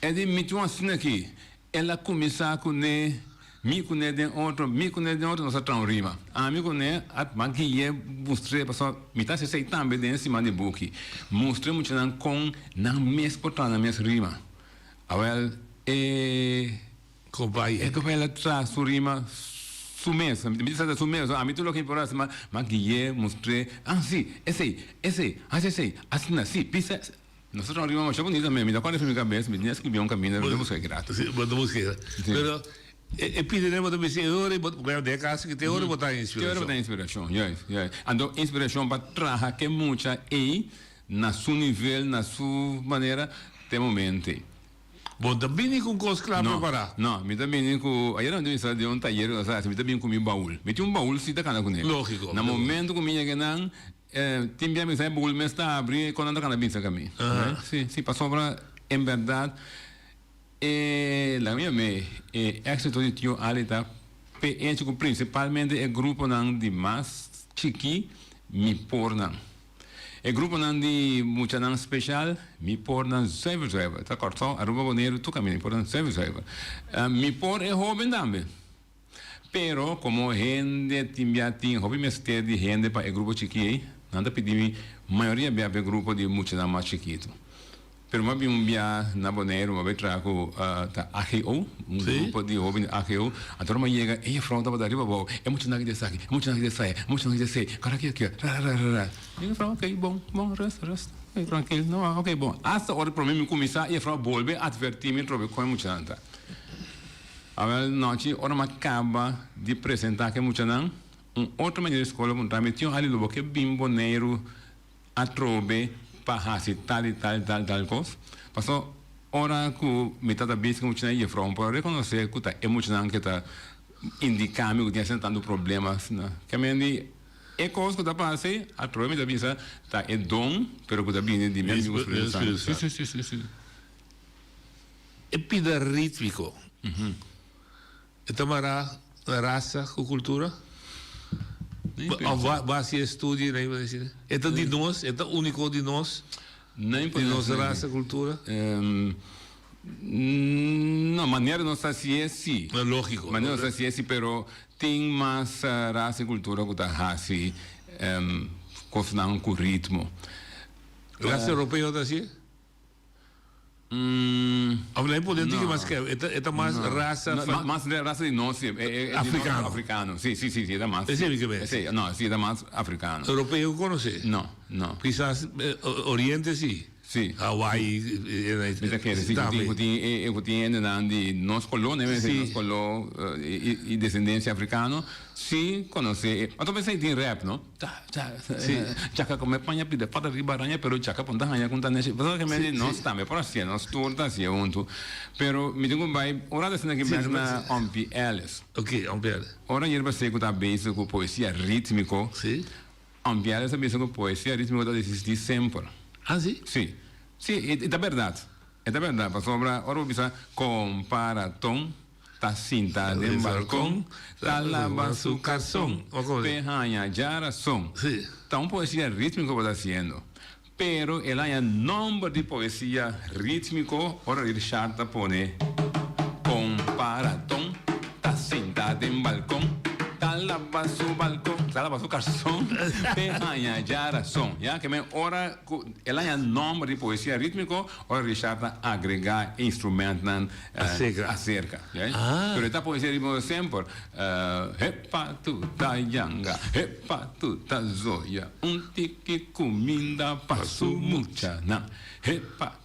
é de mitu assim aqui ela começa com ne mi com ne de outro nossa trão rima a mi com ne at magie mostrei passou mita se sei também de cima de book mostrei muito não com na mes porta na mes rima awel companhia que vai lá atrás su rima su mesa me diz su mesa a mim tudo que importa mas magie mostrei sim esse assim pisa nosotros arribamos a bonita me da cuál es mi cabeza me tenía que escribir un camino de buscar gratis pero epidemia de vencedores porque de casa que te ora botar inspiração ando inspiração para trabalhar que muita e na seu nível na sua maneira de momento bom também com coisas claro preparar não me também com aí não deve de um taller me também com meu baú meti baú se tá com ele lógico no momento com minha que não tem bem me baú me está abrir quando anda com a benção caminho sim passou para em verdade la minha éxito de tio alita principalmente é grupo não de mais chiqui me pornam é grupo não de muita não especial me pornam serve tá cortão aruba boneiro tu caminho pornam serve me por é jovem também pero como gente tem hobby mestre de gente para o grupo chiqui nada pedir maioria é grupo de muita não mais chiquito pero mas via na Bonaire uma vez trago da AGO grupo de jovens AGO a turma chega e a fraude para arriba é muito nada de sair cara aqui e fala ok bom resta tranquilo não ok bom hasta hora para mim começar e a fraude volve advertir-me trouxe com muito nada a noite hora me acaba de apresentar que muito não outra maneira de escola montar me tinha ali logo que bim Bonaire a trouxe para tal coisa. Passou hora que metade da vez que eu tinha ido para para reconhecer que tá emocionante que tá indicando que tinha sentando problemas, né? Que me é coisa que tá passando, a troca da vez tá é dom, pero que tá vindo de mesmo sim. É pida rítmico. É tamara raça com cultura. Vai se estudar, né? É de nós, é único de nós, de nossa raça, cultura. Não, maneira não sei se é sim. É lógico. Maneira não sei se é sim, pero tem mais raça e cultura que está assim, cozinhando com ritmo. Raça europeia está assim? Não é política, mas que é mais raça... Mais raça de nós, africano. Sim, é mais... Não, sim, é mais africano. Europeu conhece? Não. Quizás Oriente, sim. Sim. Hawaii... Eu tenho de nós colônias, e descendência africana, sim, conhece. Mas também sei tem rap, não? Chaca como Espanha pide para ribaranha, pero chaca ponta ranha com tanese. Mas que me nós também por assim, nós torta assim junto. Pero me digo vai, ora da cena que me na Ompi Ellis. Ok, Ompi Ellis. Ora ele vai ser com a base com poesia rítmico. Sim. Ompi Ellis é base com poesia rítmico da existir sempre. Ah, sim? Sim. Sim, é verdade. É verdade, para sobra, ora bisa comparatom ta cinta de balcão, ta lava su calzón, pehanha jara som. Então poesia rítmica está sendo. Pero ela é número de poesia rítmico, ora ele chata pone comparatom ta cinta de balcão, para su balcón, sala para su calzón, peña ya son, ya que me ora el año nombre de poesía rítmico, ora Richard agregar instrumentos acerca, ya. Pero esta poesía rítmico sempre, hepa tu ta yanga, hepa tu ta zoya, tiki comida para su mucha, na. Hepa,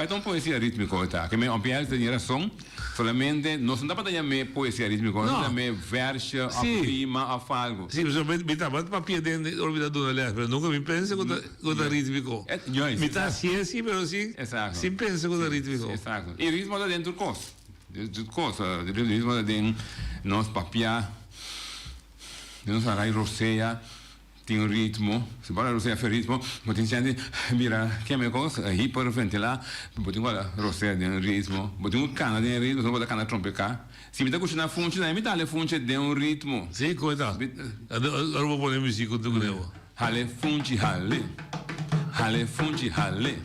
então poesia rítmica, tá? Que me ampliar de geração, solamente não se dá para ter poesia rítmica, não também verso, a rima, a falgo. Sim, mas me tá muito papel dentro da orbita do aliás, mas nunca me pensa com o rítmico. Me tá ciência, mas sim, sim pensa com o rítmico. Exato. E ritmo está dentro do curso, o ritmo está dentro nosso papel, nosso arraio roceia. Tem um ritmo, se para você fazer ritmo, mas tem gente, mira, que é minha coisa, hiperventilar, botem agora, você tem um ritmo, botem um cana de ritmo, botem cana trompecar. Se me dá curtir na fonte, daí me dá a fonte de um ritmo. Sim, coisa. Agora vou pôr música do Grego. Hale fonte, hale, hale fonte, hale,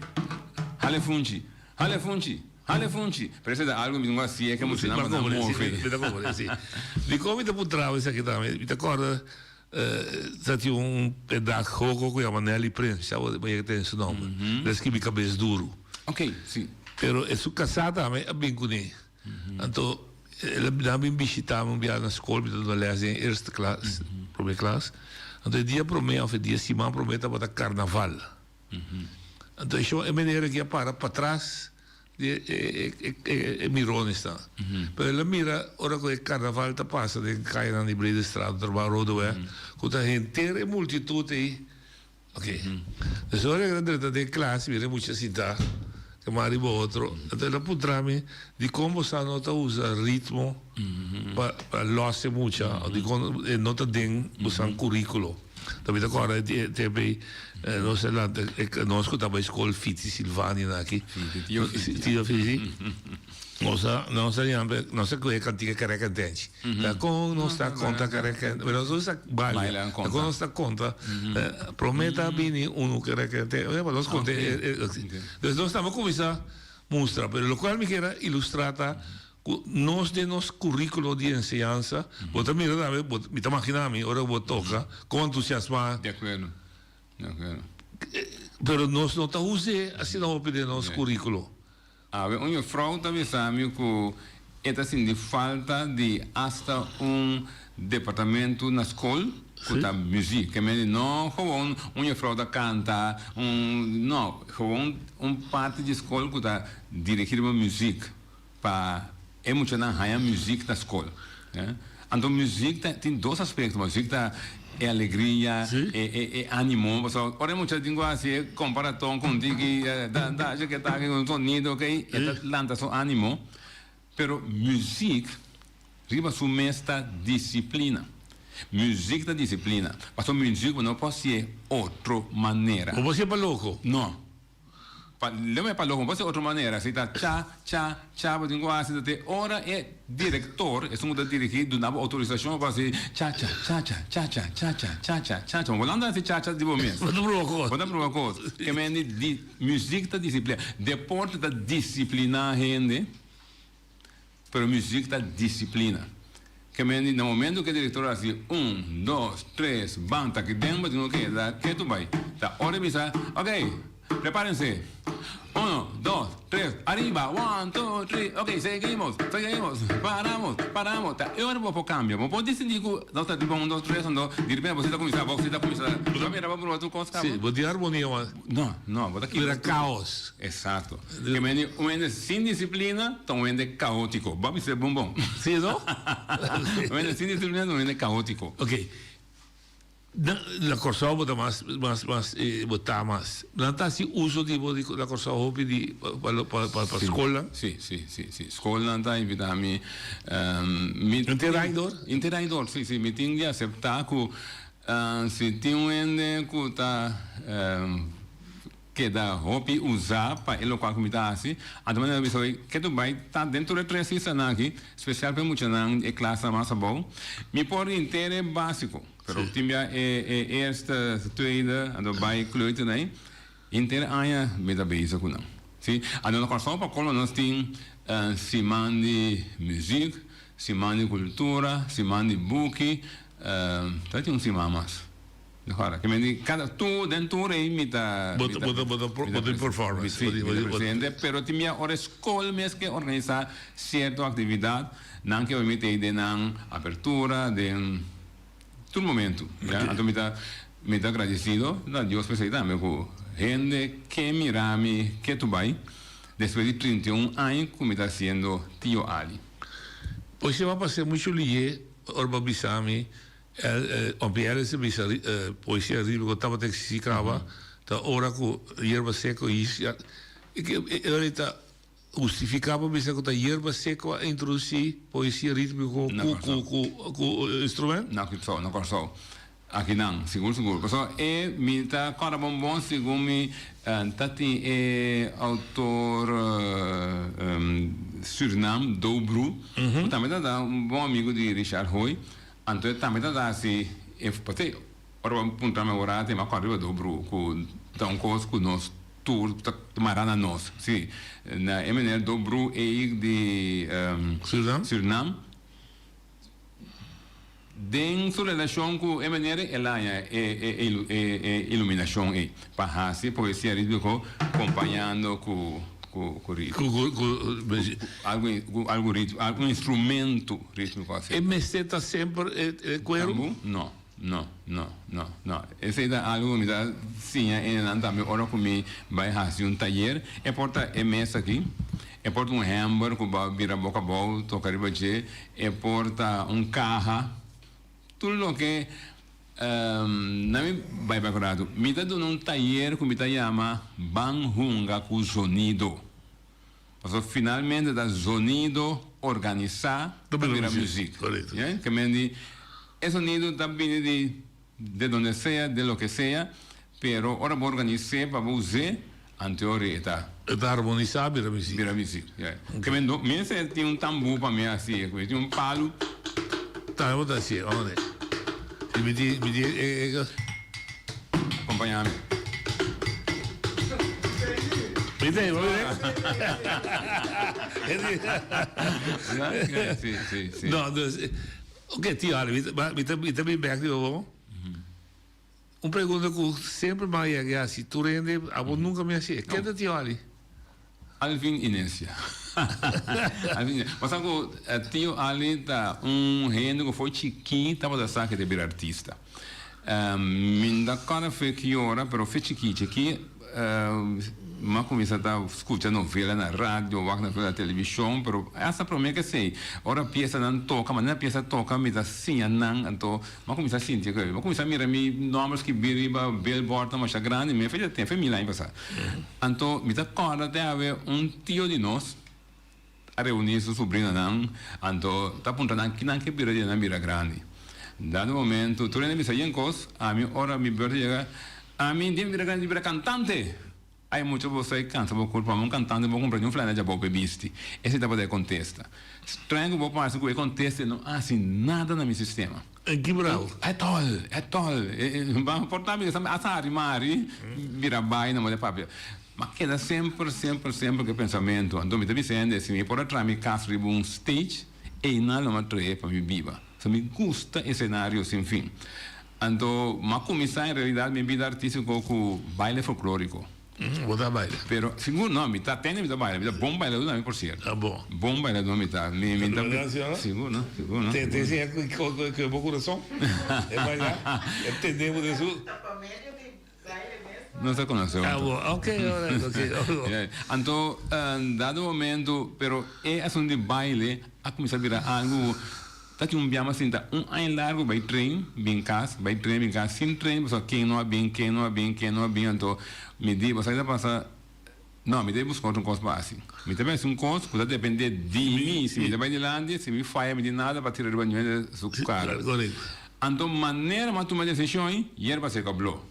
hale fonte, hale fonte. Hale fonte, parece algo me assim é que emocionante, mas não morre. Me dá como assim. De como te putrava isso aqui também, me acorda. Tinha pedagogo que chama Nelly Prince, sabe que tem esse nome. Diz que me cabeça duro. Ok, sim. Pero é sua casada também é bem com ele. Então, ele me visitava na escola, me deu aliás em eerste classe, primeira classe. Então, dia para mim, ou dia semana para mim, estava carnaval. Então, isso é maneira que para trás. Mirone está. Pero ele mira, ora que o carnaval está passa, de cair na brede estrada, trabalhar rodoé, com a gente inteira multitude aí. Ok. Então, ora grande de classe, vira muita cidade, que marido outro. Então, ele putrame de como se nota usa ritmo para losse muito, de como nota den usa currículo. Também agora teve nós lá nós escutava a escola Fiti Silvani aqui. Tio Fiti. Nós sabíamos, nós que cantiga careca dente. Da com nós está conta careca, mas nós está baila. Com nós está conta. Prometa bem careca dente. Nós conta. Então nós estamos começar mostrar, pero lo cual me quer ilustrar nós de nosso currículo de enseñanza, vos mira, me imagina mim, ora vos toca, com entusiasmo. De acordo. Pero nós não tá usando assim não pede nosso currículo. Uma vrouw também sabe que é assim de falta de hasta departamento na escola que tá música, que me não gewoon uma vrouw da canta, não, gewoon parte de escola que tá dirigir uma música para emocionar a música da escola. Então, música tem dois aspectos. Música é alegria, é ânimo. Ora, muitas línguas assim, comparação com que está com sonido, ok? Lanta só ânimo. Pero música, riba sumesta disciplina. Música da disciplina. Mas a música não pode ser outra maneira. Não pode ser para louco? Não. Lembra para louco, pode ser outra maneira. Se está tchá, de ora é diretor, é um da dirigir, do nabo autorização para ser tchá. Vou andar esse tchá de momento. Vou dar uma coisa. Que me de música da disciplina. Deporte da disciplina gente, pero música da disciplina. Que me no momento que o diretor assim 1, 2, 3, banta que dentro de que da que tu vai. Da hora bisa, ok. Prepárense. 1, 2, 3, arriba. 1, 2, 3. Ok, seguimos. Paramos. Eu não vou cambiar. Não pode decidir que nós estamos 1, 2, 3, de repente você está começando. Primeiro vamos para outro coisa. Sim, vou ter harmonia. Não, vou daqui. Vira caos. Exato. Que me sem disciplina, então é caótico. Vamos ser bom. Sim, não? Sem disciplina, não é caótico. Ok. La corsa bota mais botar mais. Não está se uso de la corsa hobby para escola. Sim. Escola não está invitando-me. Interaidor, sim. Me tem que aceitar que se tem um ende que está que dá hobby usar para ele qual me dá assim, a maneira que tu vai estar dentro de 3 anos aqui, especial para muitos anos é classe mais bom. Me pode inteiro básico. Pero tinha eerste, tweede, en dan bij kleuten, nee. Aya met dat bezig kunnen. Zie, en dan kan zo para nós tem semana de música, semana de cultura, semana de book, Tati un simamas. Agora, que me diz, cada tu dentro aí me tá Bota performance. Presidente, pero tinha hora escola mesmo que organizar certa atividade, não que eu me tenha de não abertura, de todo momento. Então me tá agradecido, da Deus pensei também com gente que mira-me, que tu vai, depois de 31 anos, como está sendo tio Ali. Pois você vai passar muito lié, Orba Bissami, Ompiere se bisa poesia ribe ko tava tek si krava ta ora ko yerba seco is ja ele tá justificava bisa ko ta yerba seco a introduzir poesia rítmico com instrumento não corso aqui não seguro pessoal me tá cara bom segundo me tati autor Suriname Dobro também tá bom amigo de Richard Hoy. Então também tá assim, porque ora punta me ora tem uma coisa dobro com tão coisa com nós tour marana nós, sim, na MNR dobro de Suriname. Den sua relação com MNR ela é iluminação aí, para assim poesia rítmico acompanhando com algum instrumento rítmico assim. E meseta sempre cuero? Não. Esse é algo que me dá sim, também ora comigo vai fazer um taller, é porta mesa aqui, é porta um hamburger com vira boca boa, tocar ribaje, é porta carro, tudo o que não me vai preparado. Me dá um taller que me dá chama banhunga com sonido. Então, finalmente, dá sonido organizar para a música. Que me diz, esse sonido também de onde seja, de lo que seja, pero ora vou organizar para usar anterior está. Está harmonizar para a música. Para a música. Que me diz, tem um tambu para mim assim, tem um palo. Tá, eu vou dar assim, onde? Me diz, acompanhar-me. Sì. No, ok, tio Ali, mi também back de ovo. Um pergunta que sempre mais é assim, tu rende, a você nunca me assim. Que é tio Ali? Alvin Inésia. Mas agora, tio Ali tá rende que foi chiquinho, tava da saca de vir artista. Minda cara foi que hora, pero foi chiquinho, ma cominciato a ascoltare novela na radio, na televisão, pero essa para mim que sei, ora pieza não toca, mas na pieza toca me dá sim não, então, ma comincia a sentir que, ma comincia a mirar mi nomes que biriba billboard mas é grande, me fez até foi milagre passar. Então, me dá cara de haver tio de nós a reunir sua sobrinha não, então tá apontando que não que biriba na mira grande. Dado momento, tu nem me sai em cos, a mim ora me verde chega, a mim de mira grande vira cantante. Aí muito você canta, vou comprar um cantante, vou comprar um flânel de bobe bisti. Esse tipo de contesta. Estranho vou passar com o contesta, não há assim nada no meu sistema. Que bravo. É tol. Vamos portar mesmo, assar mari, vira bai na mão de papel. Mas queda sempre que pensamento. Então me está dizendo, se me por atrás me caso um stage, e nada me atrai para me viva. Se me gusta esse cenário sem fim. Então, mas começar em realidade minha vida artística com baile folclórico. Vou dar baile. Pero, seguro, não, me tá tendo me dá baile, me dá bom bailador também, por certo. Ah, bom. Bom bailador me tá. Me tá. Seguro, não? Tem que bom coração? É bailar? Entendemos isso? Não se conheceu. Ah, bom, ok. Então, dado momento, pero é assunto de baile, a começar a virar algo. Tá tinha biama assim, tá ano largo, vai trem, bem casa, sem trem, só quem não é bem, então, me diz, você ainda passa, não, me dê buscar um curso básico. Me dê um curso, que depende de mim, se me dá de lá, se me falha, me dê nada para tirar o banho de sua cara. Então, maneira, mas tu me decisão, hierba se cablou.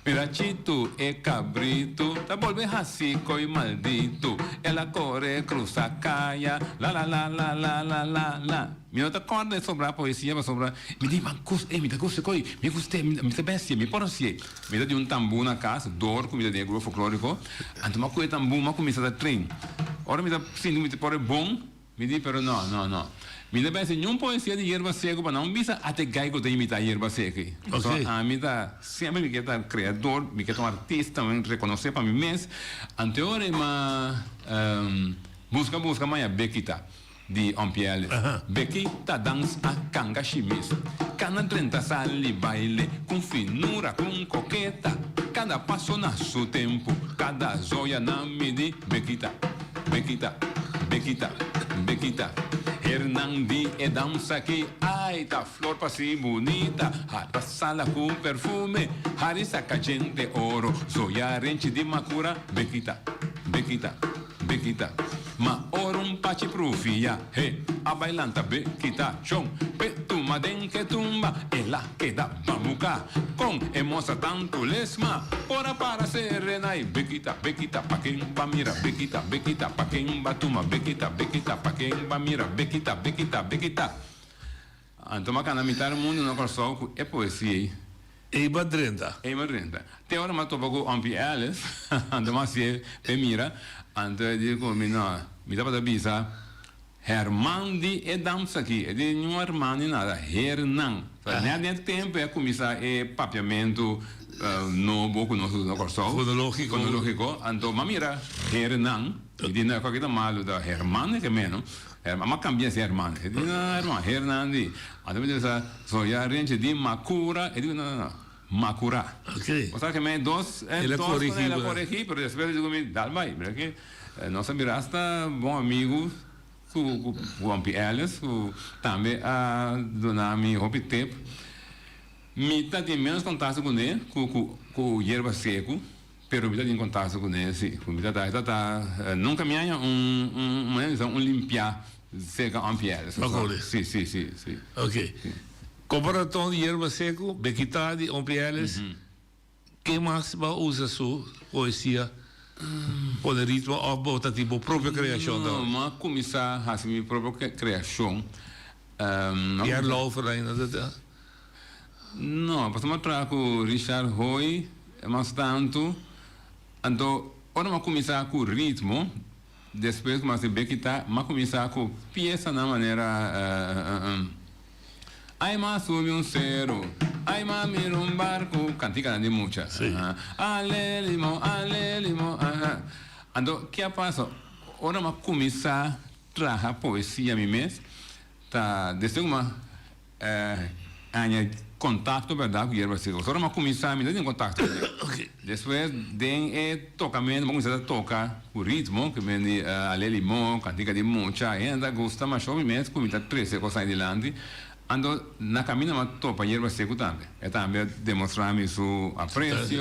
Pirachito é cabrito, tá volvendo racico e maldito. Ela corre, cruza, caia, la. Me nota corda sobrar poesia, vai sobrar. Me diz, me dá gosto, me gostei, me dá bestia, me porcia. Me dá de tambu na casa, dor, comida de grupo folclórico. Então, uma coisa tambu, uma começa a trem. Ora, me dá, sim, me pôr bom, Me di, pero no. Me da bem nenhum poesia de hierba seca, para não bisa até gaigo de imitar hierba seca. Ok. A mim tá sempre me quer criador, me quer um artista, me reconhecer para mim mesmo. Anterior mas busca mais Bekita de Ampiele. Bekita dança a canga chimis. Cana 30 sali baile com finura, com coqueta. Cada passo na seu tempo, cada zoia na midi. Bekita. Hernandi e dança aqui, ai, tá flor pra si bonita, harta sala com perfume, harissa cachente ouro, zoia rente de macura, Bekita, ma orum pachi profia, he, a bailanta Bekita, chon, petuma den que tumba, e la que da bamuca, con emosa tanto lesma, ora para serenai, Bekita, pa quem va mira, Bekita, pa quem batuma, Bekita, pa quem va mira, Bekita. Então, mas na metade do mundo não corso é poesia. E Madrenda. Tem hora mas topo com ampiales, ando mas se mira, ando digo me dá para bisa Hermandi e dança aqui, é de nenhum Hermandi nada, Hernan. Né dentro tempo é começar é papiamento novo com nosso corso. Fonológico. Então, mas mira, Hernan, e de não é malo da Herman que menos. Mas cambia esse Herman. E de não, Hernandi. Então, me diz, só já rende de Macura, e de não. Macura. Ok. O sea que me dos corrigi, pero después digo me dá vai, porque nossa mirasta bom amigo com Ampiales, também a dona mi hopi tep. Me tá tem menos contato com ele, com hierba seco, pero me tá tem contato com ele, sim. Me tá nunca me há limpar seca Ampiales. Sim. Ok. Comparação de hierba seco, Bekita de Ampiales, que mais usa sua poesia? Por ritmo ou botar tipo própria criação? Não, mas começar a fazer minha própria criação. E a laufer ainda? Não, passamos a com Richard Hoy, mas tanto. Então, ora mas começar com ritmo, depois começar a Bekita, mas começar com peça na maneira ai mas sube um cero, ai mas mira um barco, cantica de mucha. Alelimo. Então, que passa? Ora mas começar a trazer poesia a mim mesmo, tá, desde uma contato verdade com hierba seca. Ora mas começar a me dar contato. Depois tem tocamento, vamos começar a tocar o ritmo, que vem alelimo, cantica de mucha, ainda gosta mais ou menos, começar 13 coisas adiante. Ando na caminho mas topa hierba seco também. É também demonstrar-me seu apreço,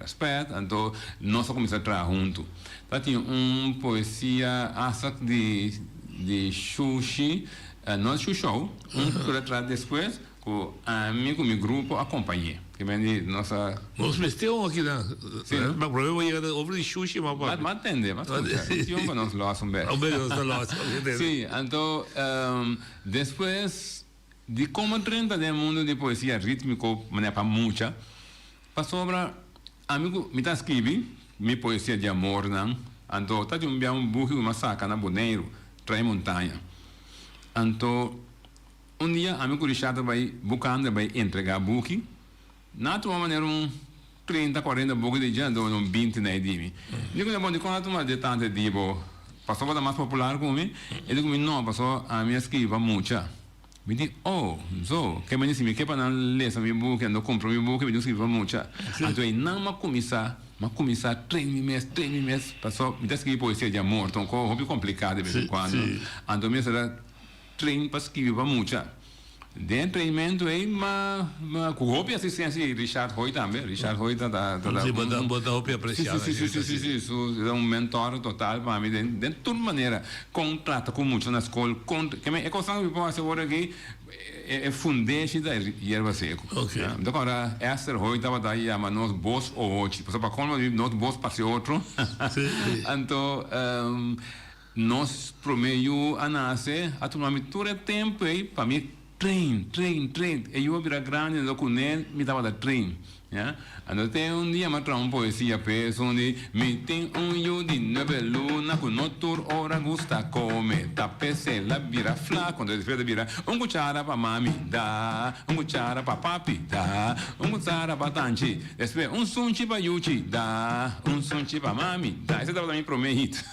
respeito. Então, nós começamos a trabalhar junto. Tá, tinha poesia de Xuxi, não Xuxou, que trabalha depois, com amigo, meu grupo, acompanhei. Que vem de nossa... Nós metemos aqui, né? Sim. Mas o problema é que over de Xuxi, mas... Mas entende, mas tinha um para nós lá, um beijo. Sim, então, depois... De como 30 do mundo de poesia rítmico, maneira para muita, para sobra, amigo, me está escrevendo, minha poesia de amor, não? Então, está de um burro, uma saca na Boneiro, trai montanha. Então, dia, amigo Richard vai buscando, vai entregar buque, na tua maneira, 30, 40 buques de dia, então, 20 na edime. Digo, é bom, de quando uma de tanto de bo, passou para mais popular comigo, e digo, não, passou a minha escriva muita. Me diz, que me disse, me quer para não ler meu book, não compro meu book, me disse que vai muito. Então, aí não me começar 3 meses, passou, me disse que poesia de amor, então, é um complicado de vez em quando. Então, me será treino para escrever muito. Dentro do treinamento aí, mas com roupa e assistência de Richard Hoy também. Richard Hoy está botar roupa apreciada. Sim, é um mentor total para mim, de toda maneira. Contrata com muito na escola. É coisa que eu posso assegurar que é fundante da hierba seca. Então, agora, Esther Hoy estava daí, mas nós boas hoje. Para como nós boas para ser outro. Então, nós promeio a nascer, a tomar todo tempo aí, para mim, train. E eu vira grande no cunel, me dava da train. Yeah? Ando tem dia ma tra poesia peso onde me tem io di 9 luna con notur ora gusta come tapese la bira fla quando deve bira cucciara pa mami da cucciara pa papi da cucciara pa tanci después sunci pa yuci da sunci pa mami da ese estaba también promehit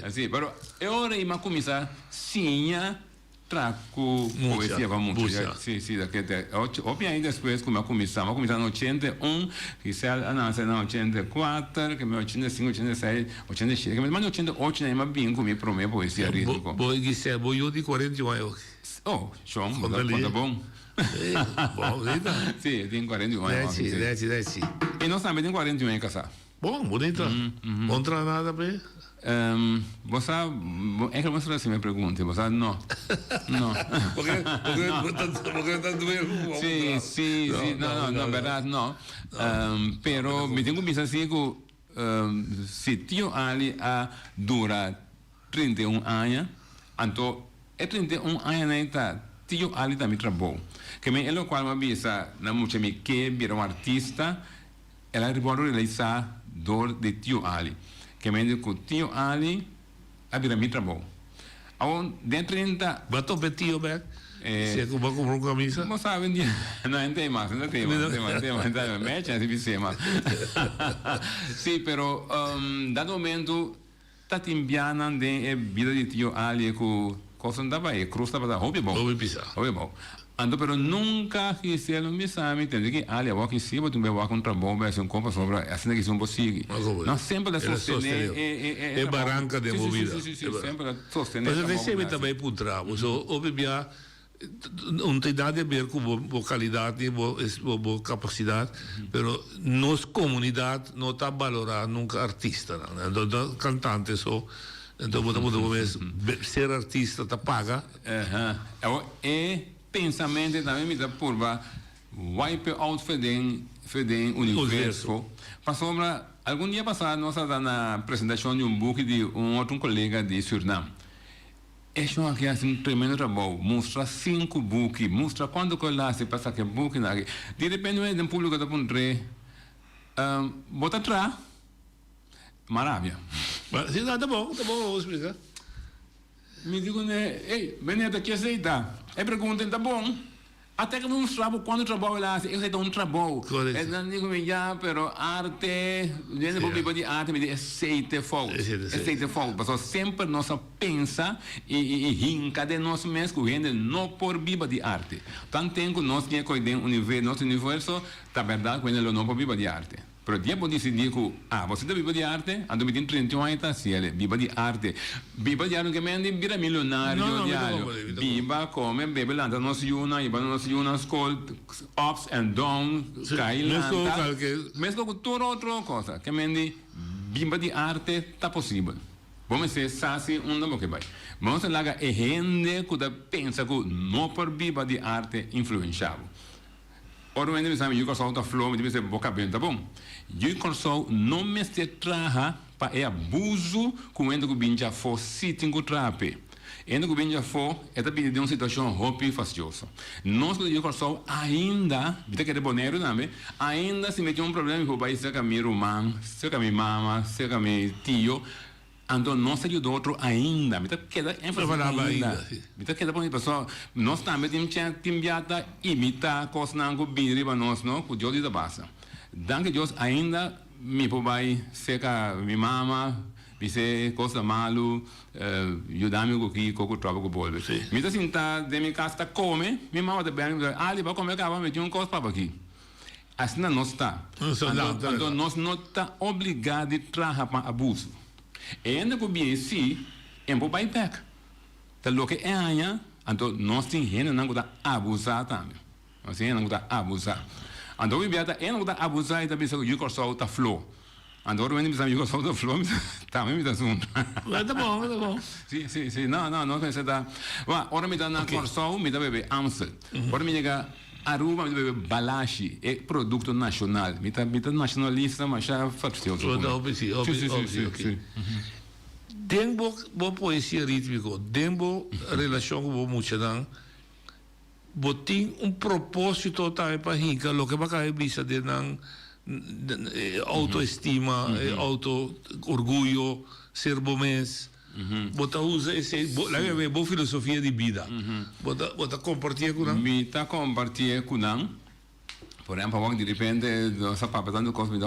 así pero ora ima comienza signa traco poesia va mucho sì da che ovviamente depois come cominciamo no 81 chissà nace no 84 che mi 85 86 87 che mi 88 ne ma bien come prome poesia ritmico voi chissà voi io di 40 anni oh schon quando bom sì di 41 anni dai e non sta in 41 anni casa bonito non tra nada per você é que você me pergunta você não porque está doendo sim não verdade não pero me tenho que pensar assim que se tio ali a dura 31 anos então é 31 anos né tá tio ali também trabalhou que me é o qual me bisa na muito me que vira artista ela ribordo realizar dor de tio ali que me dice que tio Ali abira mi trabalho. Aún de 30 bato betio back se como comprar uma camisa não sabe não tem mais match assim bisema sim pero dado momento tá timbiana de vida de tio Ali que coisa andava e cruz estava hobby bom ando pero nunca quise lo mismo entende que ali a que se botou um contra bomba assim compra sobre assim que são possível não sempre a sostener é barranca de movida sempre a sostener mas recebe também por trás so obvia não tem nada a ver com a qualidade a capacidade pero nossa comunidade não está valorando nunca artista então cantante só então podemos ser artista tá paga pensamento também me dá porva wipe out feden universo passou algum dia passado nós estávamos na apresentação de book de outro colega de Suriname isso aqui é um tremendo trabalho mostra 5 books mostra quando que lá se passa que book de repente de um público da pontre bota atrás maravilha mas sim tá bom vou explicar me digo né ei Beneta que aceita é pergunta tá bom até que não trabalho quando trabalho lá eu sei um trabalho é não digo me já pero arte dentro do tipo de arte me aceita fogo porque sempre nós pensa e rinca de nós mesmo gente não por viva de arte tanto tempo nós que cuidar nosso universo tá verdade quando ele não por viva de arte pero dia pode decidir que você tá viva de arte ando me tem 31 anos se ele viva de arte que me ande vira milionário diário viva come bebe lá nós school ups and downs cai lá mesmo com toda outra coisa que me ande viva de arte tá possível vamos ser sasi não que vai vamos lá que gente que pensa que não por viva de arte influenciável ora quando me sabe eu que só tá flow me diz boca bem tá bom eu que só não me se traha para abuso com endo que binja for sitting com trape endo que binja for é também de uma situação hopi fastidiosa nós que eu que só ainda vita que é boneiro também ainda se mete problema com o país se com meu irmão se com minha mama se com meu tio então nós ajudamos outro ainda, me tá queda ênfase ainda, me tá queda para pessoal, nós também temos que timbiata imitar coisas não que biri para nós não, que Deus da base. Danke Deus ainda me pobai seca minha mama, me se coisa malo, ajudar-me com que com o trabalho com bolbe. Me tá sentar de minha casa come, minha mama tá bem, ali para comer acaba me tinha um coisa para aqui. Assim não está. Então nós não está obrigado a trabalhar para abuso. E ainda que o BNC é um buyback. Então, o que é amanhã, então, nós temos gente que está abusar também. Nós temos gente que está abusar. Então, o BNC está abusar e também se o Yuko Sol está flow. Então, o BNC está Yuko Sol está flow, também me está assunto. Tá bom. Sim. Não, que você está... Ora, me está na Corsol, me está bebê Amstel. Ora, me chega... Aruba, me bebe Balashi, é produto nacional. Me tá nacionalista, mas já faz o seu. Sim. Tem boa poesia rítmica, tem boa relação com o Muchadan, botin propósito também para hinca, lo que vai cair bisa de autoestima, auto-orgulho, ser bom mês. Bota usa esse, boa filosofia de vida. Bota compartilhar com nós. Bota compartilhar com nós. Por exemplo, de repente, nós estamos fazendo coisas,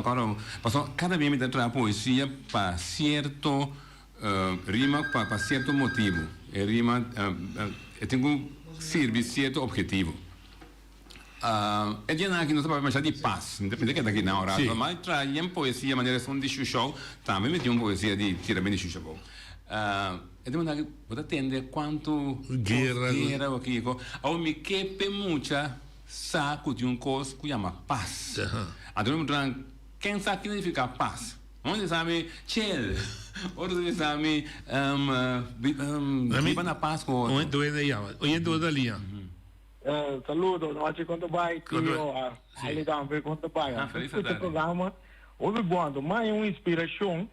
cada vez me dá poesia para certo rima, para certo motivo. E rima tem que servir certo objetivo. É dia que nós estamos falando de paz, independente que daqui na hora, mas trazem poesia de maneira de chuchou, também me tem uma poesia de tiramento de chuchou. É de maneira que você entende quanto guerra o que ao me quepe muita saco de coisa que chama paz. Então, quem sabe o que significa paz? Onde sabe chill, onde sabe viva na paz com o outro. Onde da linha. Saludo, noite quanto vai, tio, ali também quanto vai. Este programa, ouve quando mais uma inspiração,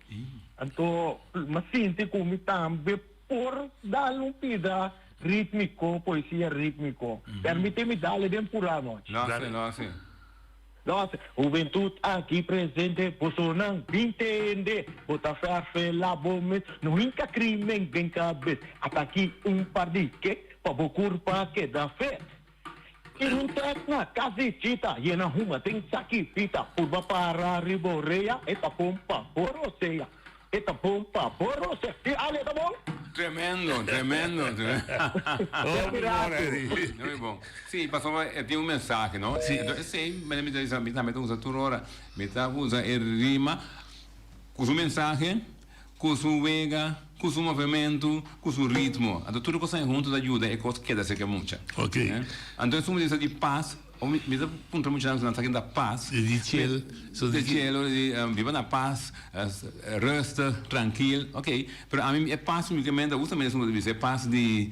então, mas sinto como também por dar um pida rítmico, poesia rítmico. Permite-me dar-lhe bem por lá, noite. Nossa, juventude aqui presente, você não entende. Bota fé, lá, bom mês, nunca crime em cabeça. Até aqui par de que, para o curva que dá fé. E não tem na casetita, e na rua tem saquipita, curva para riboreia, eta pompa, boroseia. Eta pompa, boroseia. E ali, tá bom? Tremendo. Muy bom. Sí, pasó, tiene un mensaje, ¿no? Sí. Entonces, sí, me usa tu hora, me usa el rima, con su mensaje, con su vega, con su movimiento, con su ritmo. Entonces, tudo cosas juntas ayuda e cosas queda se que mucha. Ok. Entonces, como dice de paz, me dá punto muito na saída da paz. De cielo, viva na paz, resta, tranquilo, ok. Pero a mim é paz que me gusta mesmo de dizer paz de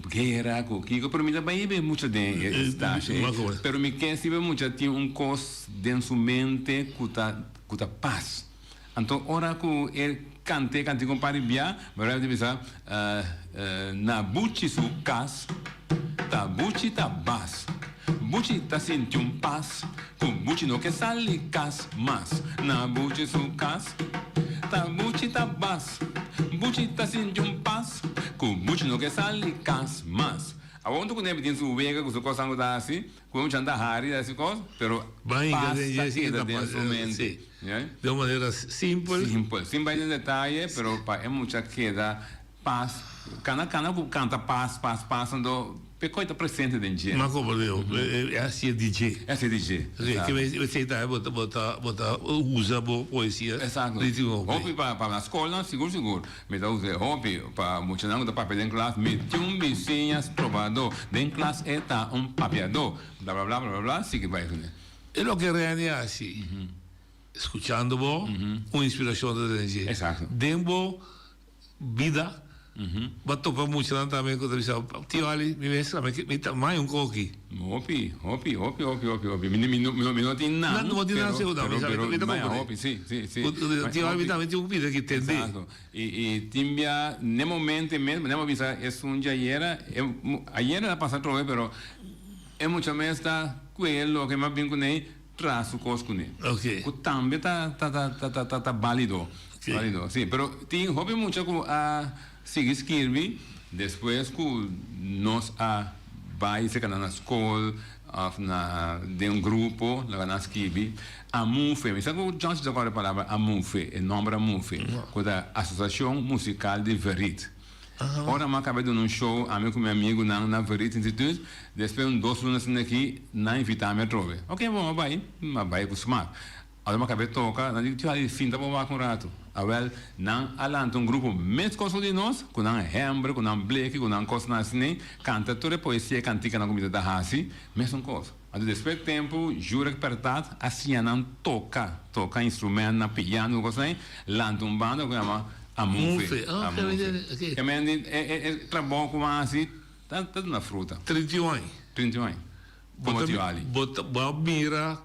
guerra, coquigo, pero me dá bem muito de estágio. Pero me quer se muito tem cos dentro sua mente cuta paz. Então, ora que ele cante com paribia, mas eu dizer na buchi su cas, ta buchi ta bas. Buchi ta senti paz, com buchi no que sale cas mas. Na buchi su cas, ta buchi ta bas. Buchi ta senti paz, com buchi no que sale cas mas. Aonde que nem tem sua vega com sua coisa anda assim, com um chanda hari assim coisa, pero paz queda dentro da mente. De uma maneira simples. Sem vai em detalhe, pero é muita queda paz. Canta paz, andou coisa presente dentro de. Mas como eu, é assim DJ. É assim DJ. Que você tá usa poesia. Exato. Hobby para a escola, seguro. Me dá usa hobby para muitos não da papel em classe, me tem vizinhas provador, dentro classe está papiador, blá, sigue vai. É o que realmente é assim. Escuchando vos, uma inspiração da DJ. Exato. Dentro vida. Bato para mucho também quando eu disse, tio Ali, me vê mais coque. Hopi. Me não tem nada. Não tem nada seguro, mas hopi, sim. Tio Ali também tem vida que entender. Exato. E timbia, no momento mesmo, não visa, é dia ayer la passa trove, pero é muito mais está quello que mais bem com ele, traço cos com ele. Ok. O também tá válido. Válido, sim, pero tem hobby muito com a sigue escrever, depois que nós vai se na escola, de grupo, lá na escrever, a MUFE, me sabe o John já fala a palavra a MUFE, o nome da MUFE, que é a Associação Musical de Verit. Ora, eu acabei de um show, com meu amigo na Verit Institute, depois 2 lunas aqui, na invitar-me a trove. Ok, bom, vai acostumar. Agora, eu acabei de tocar, eu digo, tio, ali, fim, tá bom, vai com o rato. Awel, nan alante grupo mais coisa de nós, com nan hembre, com nan blake, com nan coisa assim, canta toda poesia cantica na comida da Hasi, mesma coisa. Mas depois do tempo, jura que pertad, assim nan toca instrumento na piano, coisa assim, lanta banda que chama a MUFE. Que é trabalho com assim, tá na fruta. 31. Como tio Ali. Bota mira,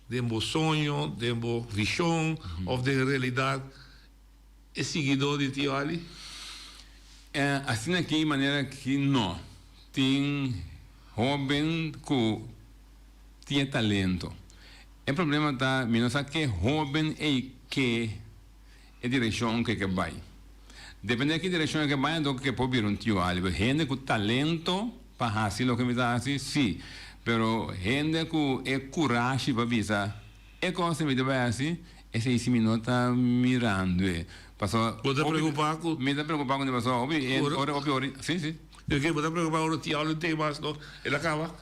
dembo sonho, dembo visão, of de realidade. É seguidor de tio Ali? Assim aqui, de maneira que não. Tem joven que tiene talento. El problema está, menos que joven e que é direção que vai. Depende de que direção que vai, então que pode vir um tio ali. Gente com talento para fazer o que me dá assim, sim. Pero gente com é coragem para visar. É coisa que me dá assim, esse aí me nota mirando. Passou. Você preocupado com? Me está preocupado com isso. Ora, sim. Eu que você preocupado com o tio não tem mais, não? Ele acaba?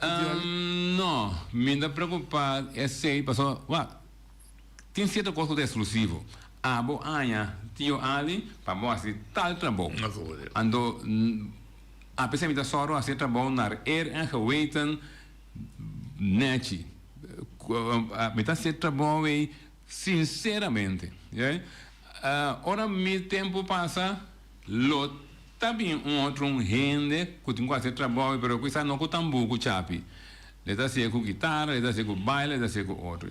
Não, me está preocupado. Esse aí passou. Tem certa coisa que é exclusivo. Abo anha tio ali para mostrar tal trabalho. Ando a pessoa me dá só assim trabalho na en geweten neti. Me dá certo trabalho sinceramente, ora meu tempo passa, lo também outro gente que tem quase trabalho, pero que não com tambour, chapi. Ele dá ser com guitarra, ele dá ser com baile, ele dá ser com outro,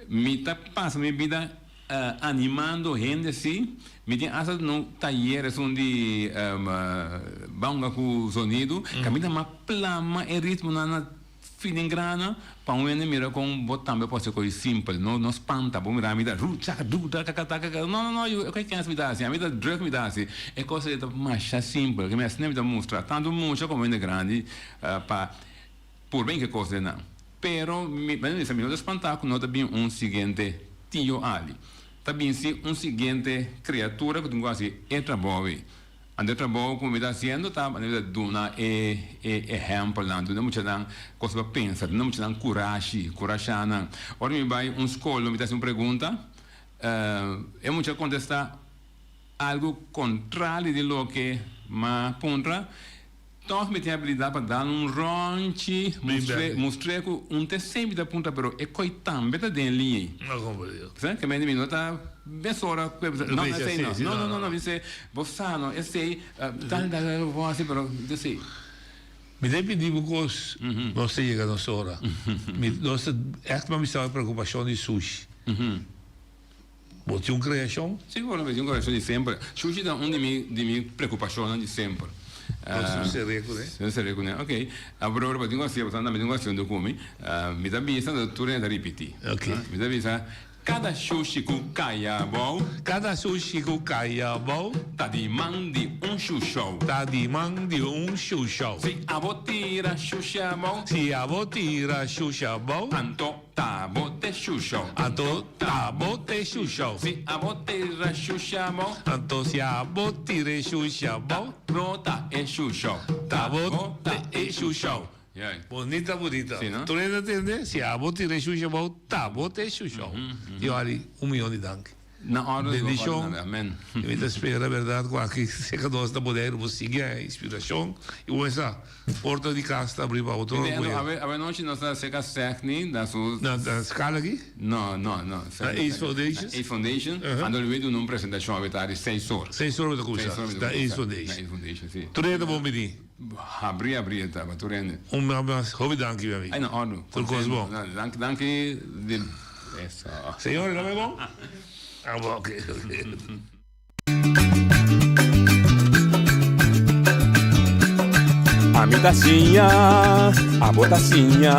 me tá passa minha vida animando gente assim, me tem asa no talleres onde banga com sonido, caminha uma plama e ritmo na filingrana, para um mira com botão pode ser coisa simples, não espanta, bom mirar me dá não, eu quero me dar assim, a me dá drug me dá assim, é coisa de marcha simples, que me assim me dá mostrar tanto muito como é grande, para por bem que coisa não, pero me não espantar, não também seguinte tio ali. Também se seguinte criatura que tem quase é trabalho. Ande trabalho como está sendo, tá? Ande duna exemplo lá, não muito não coisa para pensar, não muito não coragem. Ora me vai escola, me dá uma pergunta, é muito contestar algo contrário de lo que ma pontra. Então, me tem a habilidade para dar ronche, mostrar que sempre da ponta, pero é coitão, beta de linha. Não compreendo. Sabe que me nota besora, não, você, bossano, esse tal vou assim, pero desse. Me deve pedir because não sei chegar nessa hora. Nós echt maar me preocupação de sushi. Você criação? Seguramente, criação de sempre. Sushi é uma de minhas preocupações de sempre. Non si recune, ok. Allora, per negozio, passando a negozio do come, mi dà vista da tornare da ripeti. Ok. Mi dà vista cada sushi ku kaya bom. Cada sushi ku kaya bom. Ta dimandi un shusho. Ta dimandi un shusho. Si avotira shusha bom. Si avotira shusha bom. Anto tabote shusho. Anto tabote shusho. Si avotira shusha bom. Anto si avotire shusha bom. Rota e shusho. Tabote e shusho. Bonita. Sì, no? Tu ne entende? Se a bote de xuxa bom, tá, bote xuxa. Eu ali, 1 milhão de dank. Na hora de show. Amém. Eu ainda espero, a verdade, com aqui, se que nós da poder, você seguir a inspiração. E vou essa porta de casa abrir para outro. A noite nós estamos seca certo, da sua. Na escala aqui? Não. A Ace Foundation? Ace Foundation. Andando vedo uma apresentação a vetar 6 horas. 6 horas da coisa. Da Ace Foundation. Ace Foundation, sim. Tu rende bom menino? Abrir, tá, tu rende. Mas, hobby dank, meu amigo. Ai, não, ordem. Tudo coisa bom. Dank, essa. Senhor, não é bom? Ah, bom, ok. A mitacinha, a botacinha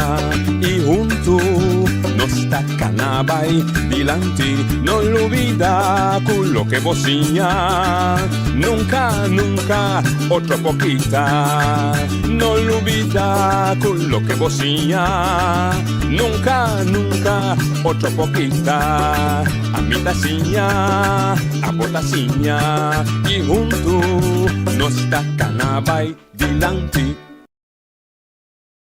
e junto nos tacanabai dilante, non olvida quello che vocinha, nunca otra poquita, non olvida quello che vocinha, nunca otra poquita, a mitacinha, a botacinha e junto nos tacanabai dilante.